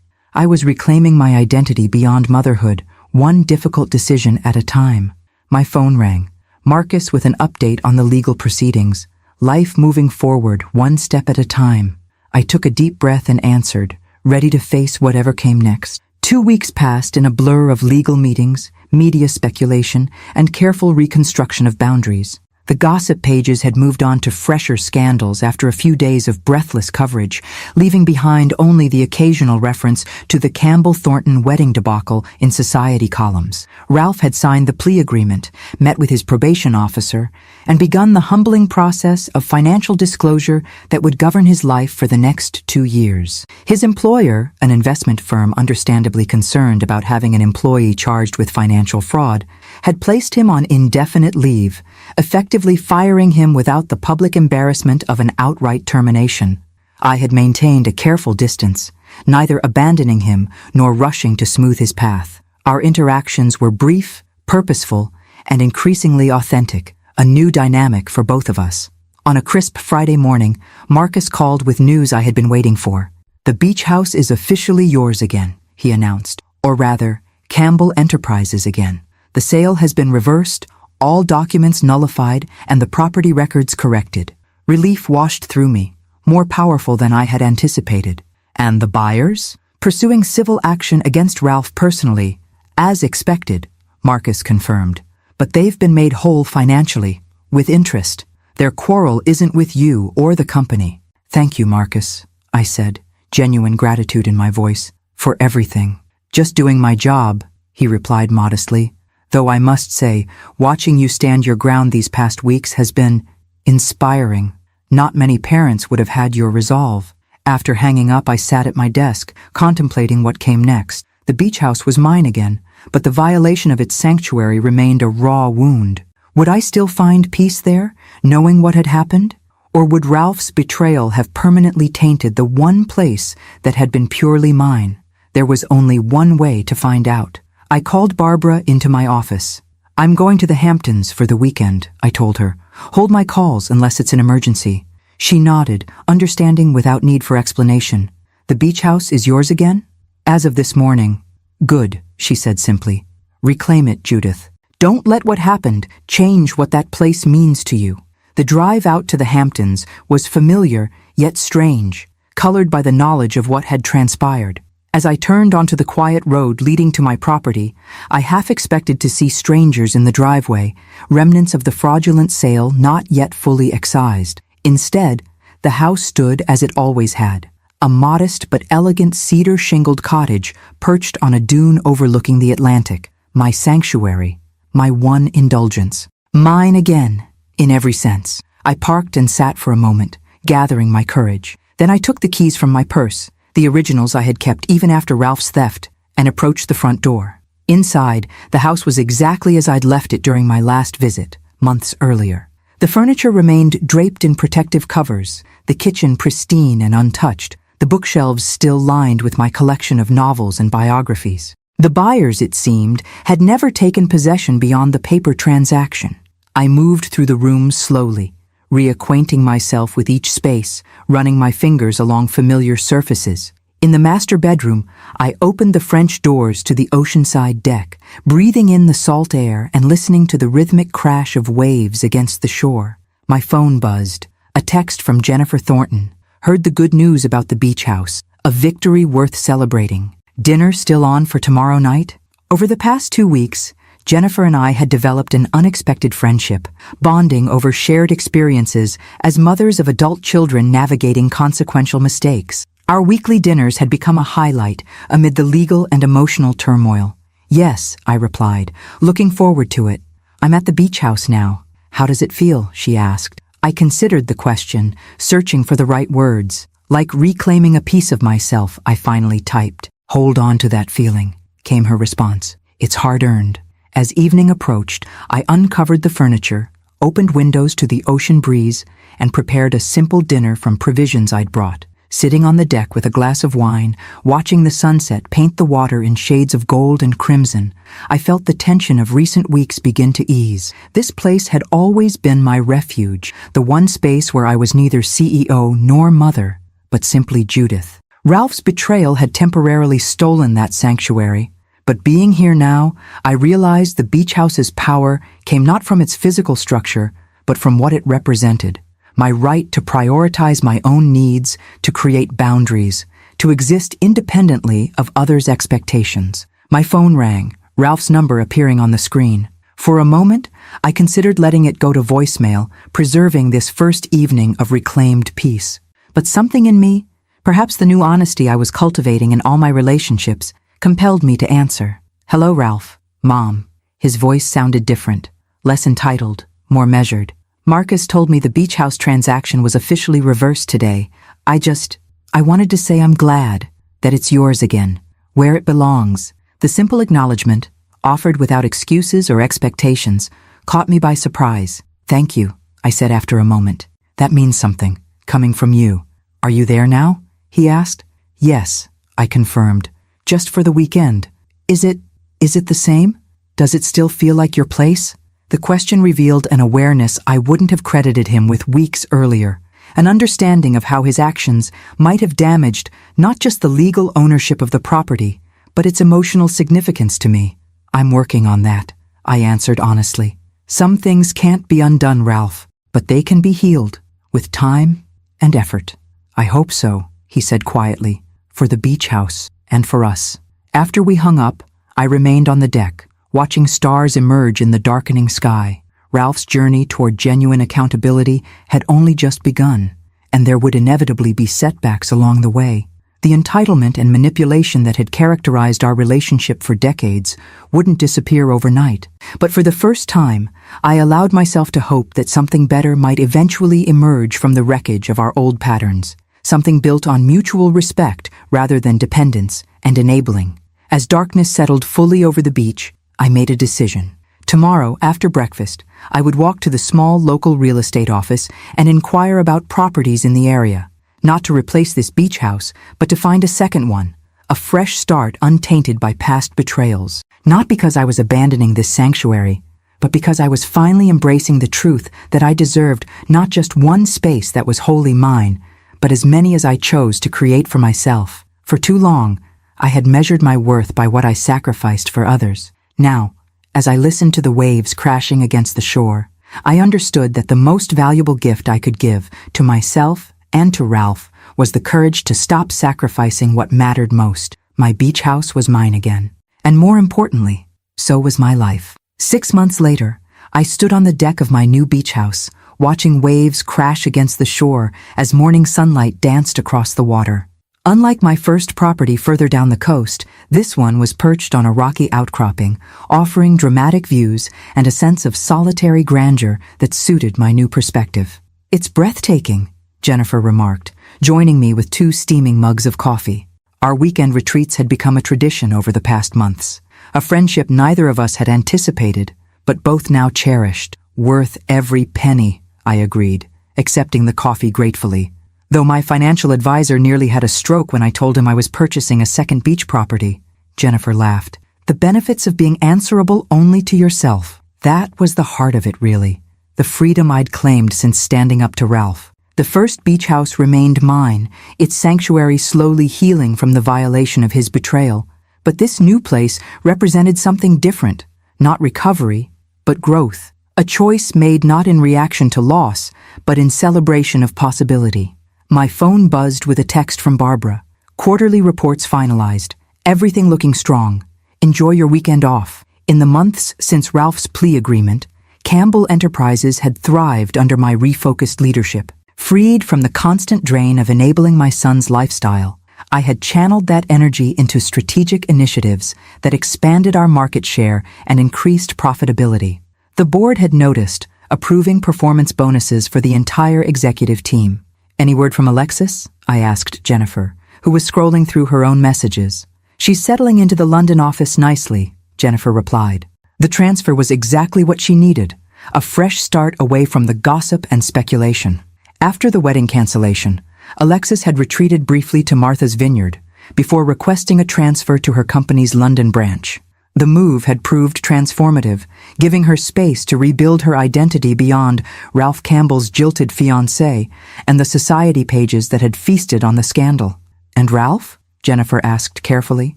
was reclaiming my identity beyond motherhood, one difficult decision at a time. My phone rang. Marcus with an update on the legal proceedings. Life moving forward, one step at a time. I took a deep breath and answered, ready to face whatever came next. 2 weeks passed in a blur of legal meetings, media speculation, and careful reconstruction of boundaries. The gossip pages had moved on to fresher scandals after a few days of breathless coverage, leaving behind only the occasional reference to the Campbell-Thornton wedding debacle in society columns. Ralph had signed the plea agreement, met with his probation officer, and begun the humbling process of financial disclosure that would govern his life for the next 2 years. His employer, an investment firm understandably concerned about having an employee charged with financial fraud, had placed him on indefinite leave, effectively firing him without the public embarrassment of an outright termination. I had maintained a careful distance, neither abandoning him nor rushing to smooth his path. Our interactions were brief, purposeful, and increasingly authentic, a new dynamic for both of us. On a crisp Friday morning, Marcus called with news I had been waiting for. "The beach house is officially yours again," he announced, or rather, Campbell Enterprises again. "The sale has been reversed, all documents nullified, and the property records corrected." Relief washed through me, more powerful than I had anticipated. "And the buyers?" "Pursuing civil action against Ralph personally, as expected," Marcus confirmed. "But they've been made whole financially, with interest. Their quarrel isn't with you or the company." "Thank you, Marcus," I said, genuine gratitude in my voice, "for everything." "Just doing my job," he replied modestly. "Though I must say, watching you stand your ground these past weeks has been inspiring. Not many parents would have had your resolve." After hanging up, I sat at my desk, contemplating what came next. The beach house was mine again, but the violation of its sanctuary remained a raw wound. Would I still find peace there, knowing what had happened? Or would Ralph's betrayal have permanently tainted the one place that had been purely mine? There was only one way to find out. I called Barbara into my office. "I'm going to the Hamptons for the weekend," I told her. "Hold my calls unless it's an emergency." She nodded, understanding without need for explanation. "The beach house is yours again?" "As of this morning." "Good," she said simply. "Reclaim it, Judith. Don't let what happened change what that place means to you." The drive out to the Hamptons was familiar, yet strange, colored by the knowledge of what had transpired. As I turned onto the quiet road leading to my property, I half expected to see strangers in the driveway, remnants of the fraudulent sale not yet fully excised. Instead, the house stood as it always had, a modest but elegant cedar-shingled cottage perched on a dune overlooking the Atlantic, my sanctuary, my one indulgence. Mine again, in every sense. I parked and sat for a moment, gathering my courage. Then I took the keys from my purse, the originals I had kept even after Ralph's theft, and approached the front door. Inside, the house was exactly as I'd left it during my last visit, months earlier. The furniture remained draped in protective covers, the kitchen pristine and untouched, the bookshelves still lined with my collection of novels and biographies. The buyers, it seemed, had never taken possession beyond the paper transaction. I moved through the rooms slowly, reacquainting myself with each space, running my fingers along familiar surfaces. In the master bedroom, I opened the French doors to the oceanside deck, breathing in the salt air and listening to the rhythmic crash of waves against the shore. My phone buzzed. A text from Jennifer Thornton. Heard the good news about the beach house. A victory worth celebrating. Dinner still on for tomorrow night? Over the past 2 weeks, Jennifer and I had developed an unexpected friendship, bonding over shared experiences as mothers of adult children navigating consequential mistakes. Our weekly dinners had become a highlight amid the legal and emotional turmoil. Yes, I replied, looking forward to it. I'm at the beach house now. How does it feel? She asked. I considered the question, searching for the right words. Like reclaiming a piece of myself, I finally typed. Hold on to that feeling, came her response. It's hard-earned. As evening approached, I uncovered the furniture, opened windows to the ocean breeze, and prepared a simple dinner from provisions I'd brought. Sitting on the deck with a glass of wine, watching the sunset paint the water in shades of gold and crimson, I felt the tension of recent weeks begin to ease. This place had always been my refuge, the one space where I was neither CEO nor mother, but simply Judith. Ralph's betrayal had temporarily stolen that sanctuary, but being here now, I realized the beach house's power came not from its physical structure, but from what it represented. My right to prioritize my own needs, to create boundaries, to exist independently of others' expectations. My phone rang, Ralph's number appearing on the screen. For a moment, I considered letting it go to voicemail, preserving this first evening of reclaimed peace. But something in me, perhaps the new honesty I was cultivating in all my relationships, compelled me to answer. Hello, Ralph. Mom. His voice sounded different, less entitled, more measured. Marcus told me the beach house transaction was officially reversed today. I wanted to say I'm glad that it's yours again, where it belongs. The simple acknowledgement, offered without excuses or expectations, caught me by surprise. Thank you, I said after a moment. That means something, coming from you. Are you there now? He asked. Yes, I confirmed. Just for the weekend. Is it the same? Does it still feel like your place? The question revealed an awareness I wouldn't have credited him with weeks earlier, an understanding of how his actions might have damaged not just the legal ownership of the property, but its emotional significance to me. I'm working on that, I answered honestly. Some things can't be undone, Ralph, but they can be healed, with time and effort. I hope so, he said quietly, for the beach house and for us. After we hung up, I remained on the deck, watching stars emerge in the darkening sky. Ralph's journey toward genuine accountability had only just begun, and there would inevitably be setbacks along the way. The entitlement and manipulation that had characterized our relationship for decades wouldn't disappear overnight. But for the first time, I allowed myself to hope that something better might eventually emerge from the wreckage of our old patterns, something built on mutual respect rather than dependence and enabling. As darkness settled fully over the beach, I made a decision. Tomorrow, after breakfast, I would walk to the small local real estate office and inquire about properties in the area, not to replace this beach house, but to find a second one, a fresh start untainted by past betrayals. Not because I was abandoning this sanctuary, but because I was finally embracing the truth that I deserved not just one space that was wholly mine, but as many as I chose to create for myself. For too long, I had measured my worth by what I sacrificed for others. Now, as I listened to the waves crashing against the shore, I understood that the most valuable gift I could give to myself and to Ralph was the courage to stop sacrificing what mattered most. My beach house was mine again. And more importantly, so was my life. 6 months later, I stood on the deck of my new beach house, watching waves crash against the shore as morning sunlight danced across the water. Unlike my first property further down the coast, this one was perched on a rocky outcropping, offering dramatic views and a sense of solitary grandeur that suited my new perspective. It's breathtaking, Jennifer remarked, joining me with 2 steaming mugs of coffee. Our weekend retreats had become a tradition over the past months, a friendship neither of us had anticipated, but both now cherished. Worth every penny, I agreed, accepting the coffee gratefully. Though my financial advisor nearly had a stroke when I told him I was purchasing a second beach property, Jennifer laughed. The benefits of being answerable only to yourself. That was the heart of it, really. The freedom I'd claimed since standing up to Ralph. The first beach house remained mine, its sanctuary slowly healing from the violation of his betrayal. But this new place represented something different. Not recovery, but growth. A choice made not in reaction to loss, but in celebration of possibility. My phone buzzed with a text from Barbara. Quarterly reports finalized. Everything looking strong. Enjoy your weekend off. In the months since Ralph's plea agreement, Campbell Enterprises had thrived under my refocused leadership. Freed from the constant drain of enabling my son's lifestyle, I had channeled that energy into strategic initiatives that expanded our market share and increased profitability. The board had noticed, approving performance bonuses for the entire executive team. Any word from Alexis? I asked Jennifer, who was scrolling through her own messages. She's settling into the London office nicely, Jennifer replied. The transfer was exactly what she needed, a fresh start away from the gossip and speculation. After the wedding cancellation, Alexis had retreated briefly to Martha's Vineyard before requesting a transfer to her company's London branch. The move had proved transformative, giving her space to rebuild her identity beyond Ralph Campbell's jilted fiancé and the society pages that had feasted on the scandal. And Ralph? Jennifer asked carefully.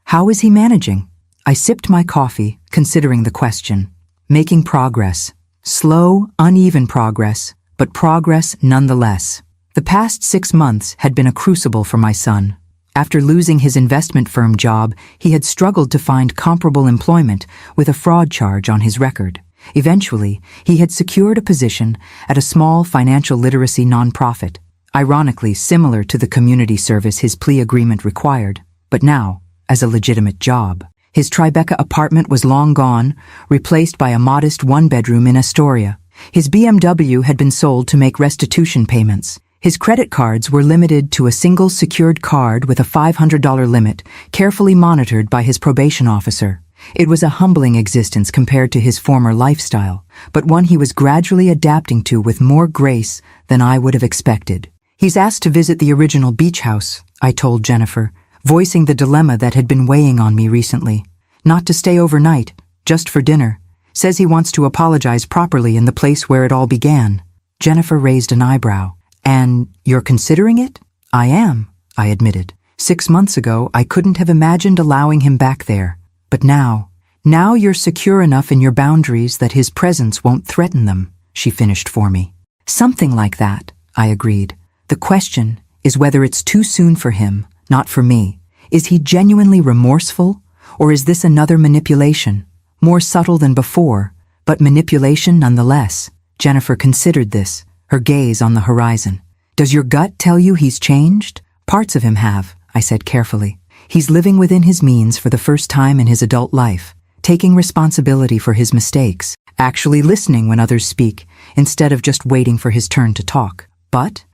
How is he managing? I sipped my coffee, considering the question. Making progress. Slow, uneven progress, but progress nonetheless. The past 6 months had been a crucible for my son. After losing his investment firm job, he had struggled to find comparable employment with a fraud charge on his record. Eventually, he had secured a position at a small financial literacy nonprofit, ironically similar to the community service his plea agreement required, but now as a legitimate job. His Tribeca apartment was long gone, replaced by a modest one-bedroom in Astoria. His BMW had been sold to make restitution payments. His credit cards were limited to a single secured card with a $500 limit, carefully monitored by his probation officer. It was a humbling existence compared to his former lifestyle, but one he was gradually adapting to with more grace than I would have expected. He's asked to visit the original beach house, I told Jennifer, voicing the dilemma that had been weighing on me recently. Not to stay overnight, just for dinner. Says he wants to apologize properly in the place where it all began. Jennifer raised an eyebrow. And you're considering it? I am, I admitted. 6 months ago, I couldn't have imagined allowing him back there. But now you're secure enough in your boundaries that his presence won't threaten them, she finished for me. Something like that, I agreed. The question is whether it's too soon for him, not for me. Is he genuinely remorseful, or is this another manipulation? More subtle than before, but manipulation nonetheless. Jennifer considered this, her gaze on the horizon. Does your gut tell you he's changed? Parts of him have, I said carefully. He's living within his means for the first time in his adult life, taking responsibility for his mistakes, actually listening when others speak, instead of just waiting for his turn to talk. But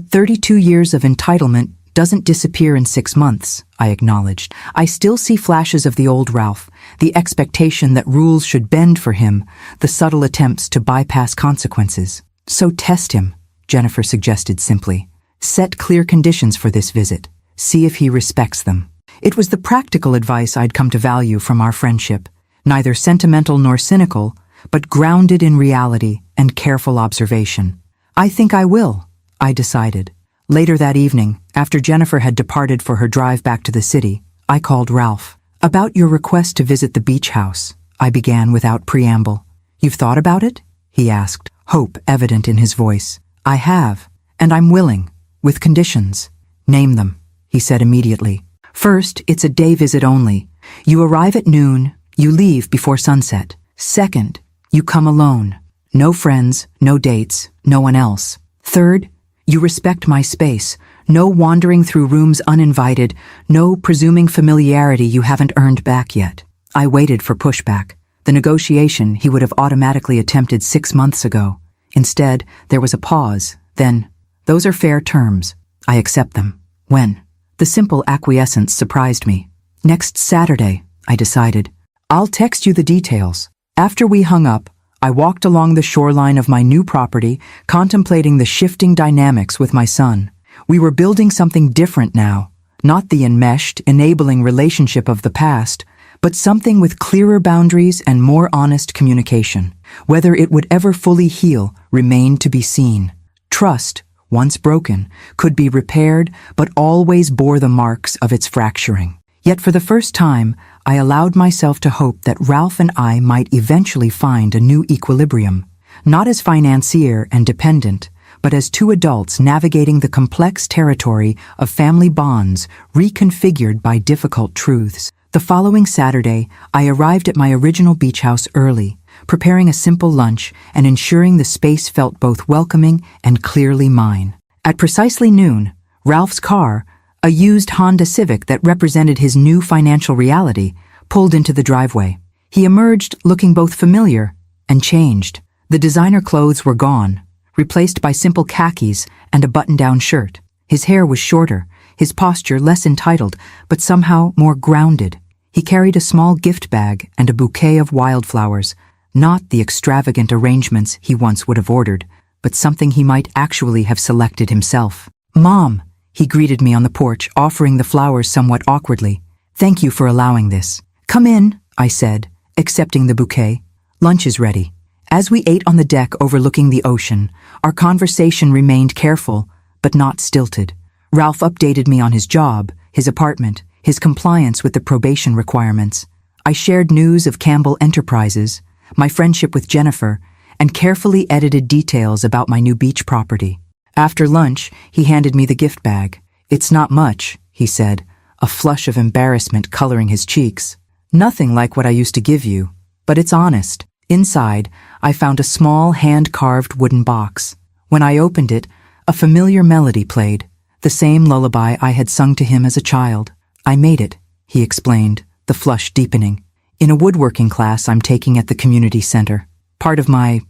32 years of entitlement doesn't disappear in 6 months, I acknowledged. I still see flashes of the old Ralph, the expectation that rules should bend for him, the subtle attempts to bypass consequences. So test him, Jennifer suggested simply. Set clear conditions for this visit. See if he respects them. It was the practical advice I'd come to value from our friendship, neither sentimental nor cynical, but grounded in reality and careful observation. I think I will, I decided. Later that evening, after Jennifer had departed for her drive back to the city, I called Ralph. About your request to visit the beach house, I began without preamble. You've thought about it? He asked, hope evident in his voice. I have, and I'm willing, with conditions. Name them, he said immediately. First, it's a day visit only. You arrive at noon, you leave before sunset. Second, you come alone. No friends, no dates, no one else. Third, you respect my space. No wandering through rooms uninvited, no presuming familiarity you haven't earned back yet. I waited for pushback, the negotiation he would have automatically attempted 6 months ago. Instead, there was a pause, then, those are fair terms. I accept them. When? The simple acquiescence surprised me. Next Saturday, I decided. I'll text you the details. After we hung up, I walked along the shoreline of my new property, contemplating the shifting dynamics with my son. We were building something different now, not the enmeshed, enabling relationship of the past, but something with clearer boundaries and more honest communication. Whether it would ever fully heal remained to be seen. Trust, once broken, could be repaired, but always bore the marks of its fracturing. Yet for the first time, I allowed myself to hope that Ralph and I might eventually find a new equilibrium, not as financier and dependent, but as two adults navigating the complex territory of family bonds reconfigured by difficult truths. The following Saturday, I arrived at my original beach house early, preparing a simple lunch and ensuring the space felt both welcoming and clearly mine. At precisely noon, Ralph's car, a used Honda Civic that represented his new financial reality, pulled into the driveway. He emerged looking both familiar and changed. The designer clothes were gone, replaced by simple khakis and a button-down shirt. His hair was shorter, his posture less entitled, but somehow more grounded. He carried a small gift bag and a bouquet of wildflowers, not the extravagant arrangements he once would have ordered, but something he might actually have selected himself. "Mom," he greeted me on the porch, offering the flowers somewhat awkwardly. "Thank you for allowing this." "Come in," I said, accepting the bouquet. "Lunch is ready." As we ate on the deck overlooking the ocean, our conversation remained careful, but not stilted. Ralph updated me on his job, his apartment, his compliance with the probation requirements. I shared news of Campbell Enterprises, my friendship with Jennifer, and carefully edited details about my new beach property. After lunch, he handed me the gift bag. "It's not much," he said, a flush of embarrassment coloring his cheeks. "Nothing like what I used to give you, but it's honest." Inside, I found a small hand-carved wooden box. When I opened it, a familiar melody played, the same lullaby I had sung to him as a child. "I made it," he explained, the flush deepening, "in a woodworking class I'm taking at the community center. Part of my,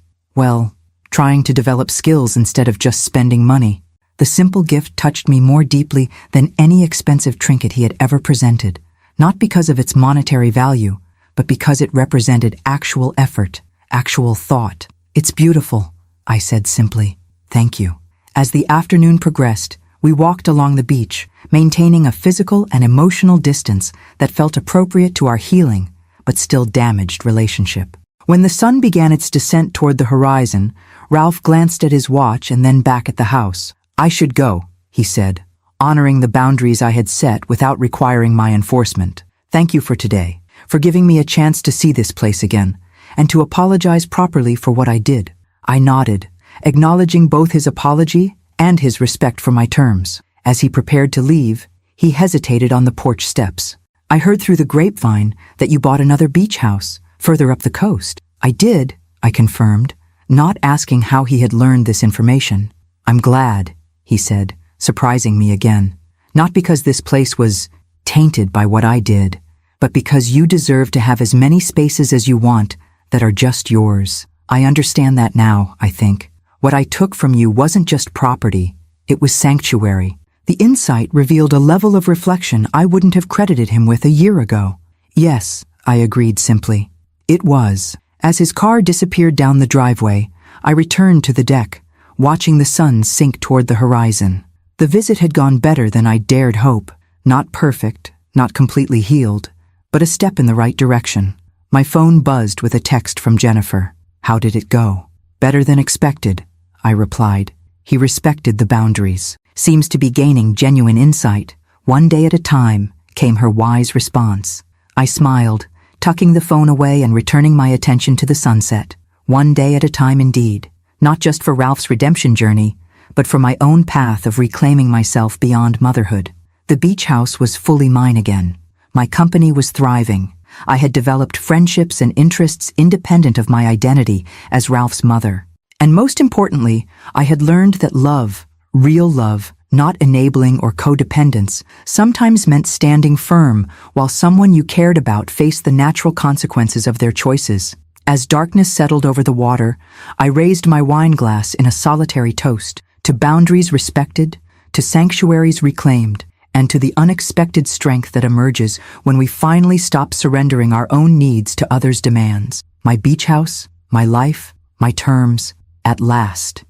trying to develop skills instead of just spending money." The simple gift touched me more deeply than any expensive trinket he had ever presented, not because of its monetary value, but because it represented actual effort, actual thought. "It's beautiful," I said simply. "Thank you." As the afternoon progressed, we walked along the beach, maintaining a physical and emotional distance that felt appropriate to our healing, but still damaged relationship. When the sun began its descent toward the horizon, Ralph glanced at his watch and then back at the house. "I should go," he said, honoring the boundaries I had set without requiring my enforcement. "Thank you for today, for giving me a chance to see this place again, and to apologize properly for what I did." I nodded, acknowledging both his apology and his respect for my terms. As he prepared to leave, he hesitated on the porch steps. "I heard through the grapevine that you bought another beach house, further up the coast." "I did," I confirmed, not asking how he had learned this information. "I'm glad," he said, surprising me again. "Not because this place was tainted by what I did, but because you deserve to have as many spaces as you want that are just yours. I understand that now, I think. What I took from you wasn't just property, it was sanctuary." The insight revealed a level of reflection I wouldn't have credited him with a year ago. "Yes," I agreed simply. "It was." As his car disappeared down the driveway, I returned to the deck, watching the sun sink toward the horizon. The visit had gone better than I dared hope. Not perfect, not completely healed, but a step in the right direction. My phone buzzed with a text from Jennifer. "How did it go?" "Better than expected," I replied. He respected the boundaries. "Seems to be gaining genuine insight. One day at a time," came her wise response. I smiled, tucking the phone away and returning my attention to the sunset. One day at a time indeed, not just for Ralph's redemption journey, but for my own path of reclaiming myself beyond motherhood. The beach house was fully mine again. My company was thriving. I had developed friendships and interests independent of my identity as Ralph's mother. And most importantly, I had learned that love, real love, not enabling or codependence, sometimes meant standing firm while someone you cared about faced the natural consequences of their choices. As darkness settled over the water, I raised my wine glass in a solitary toast to boundaries respected, to sanctuaries reclaimed, and to the unexpected strength that emerges when we finally stop surrendering our own needs to others' demands. My beach house, my life, my terms, at last.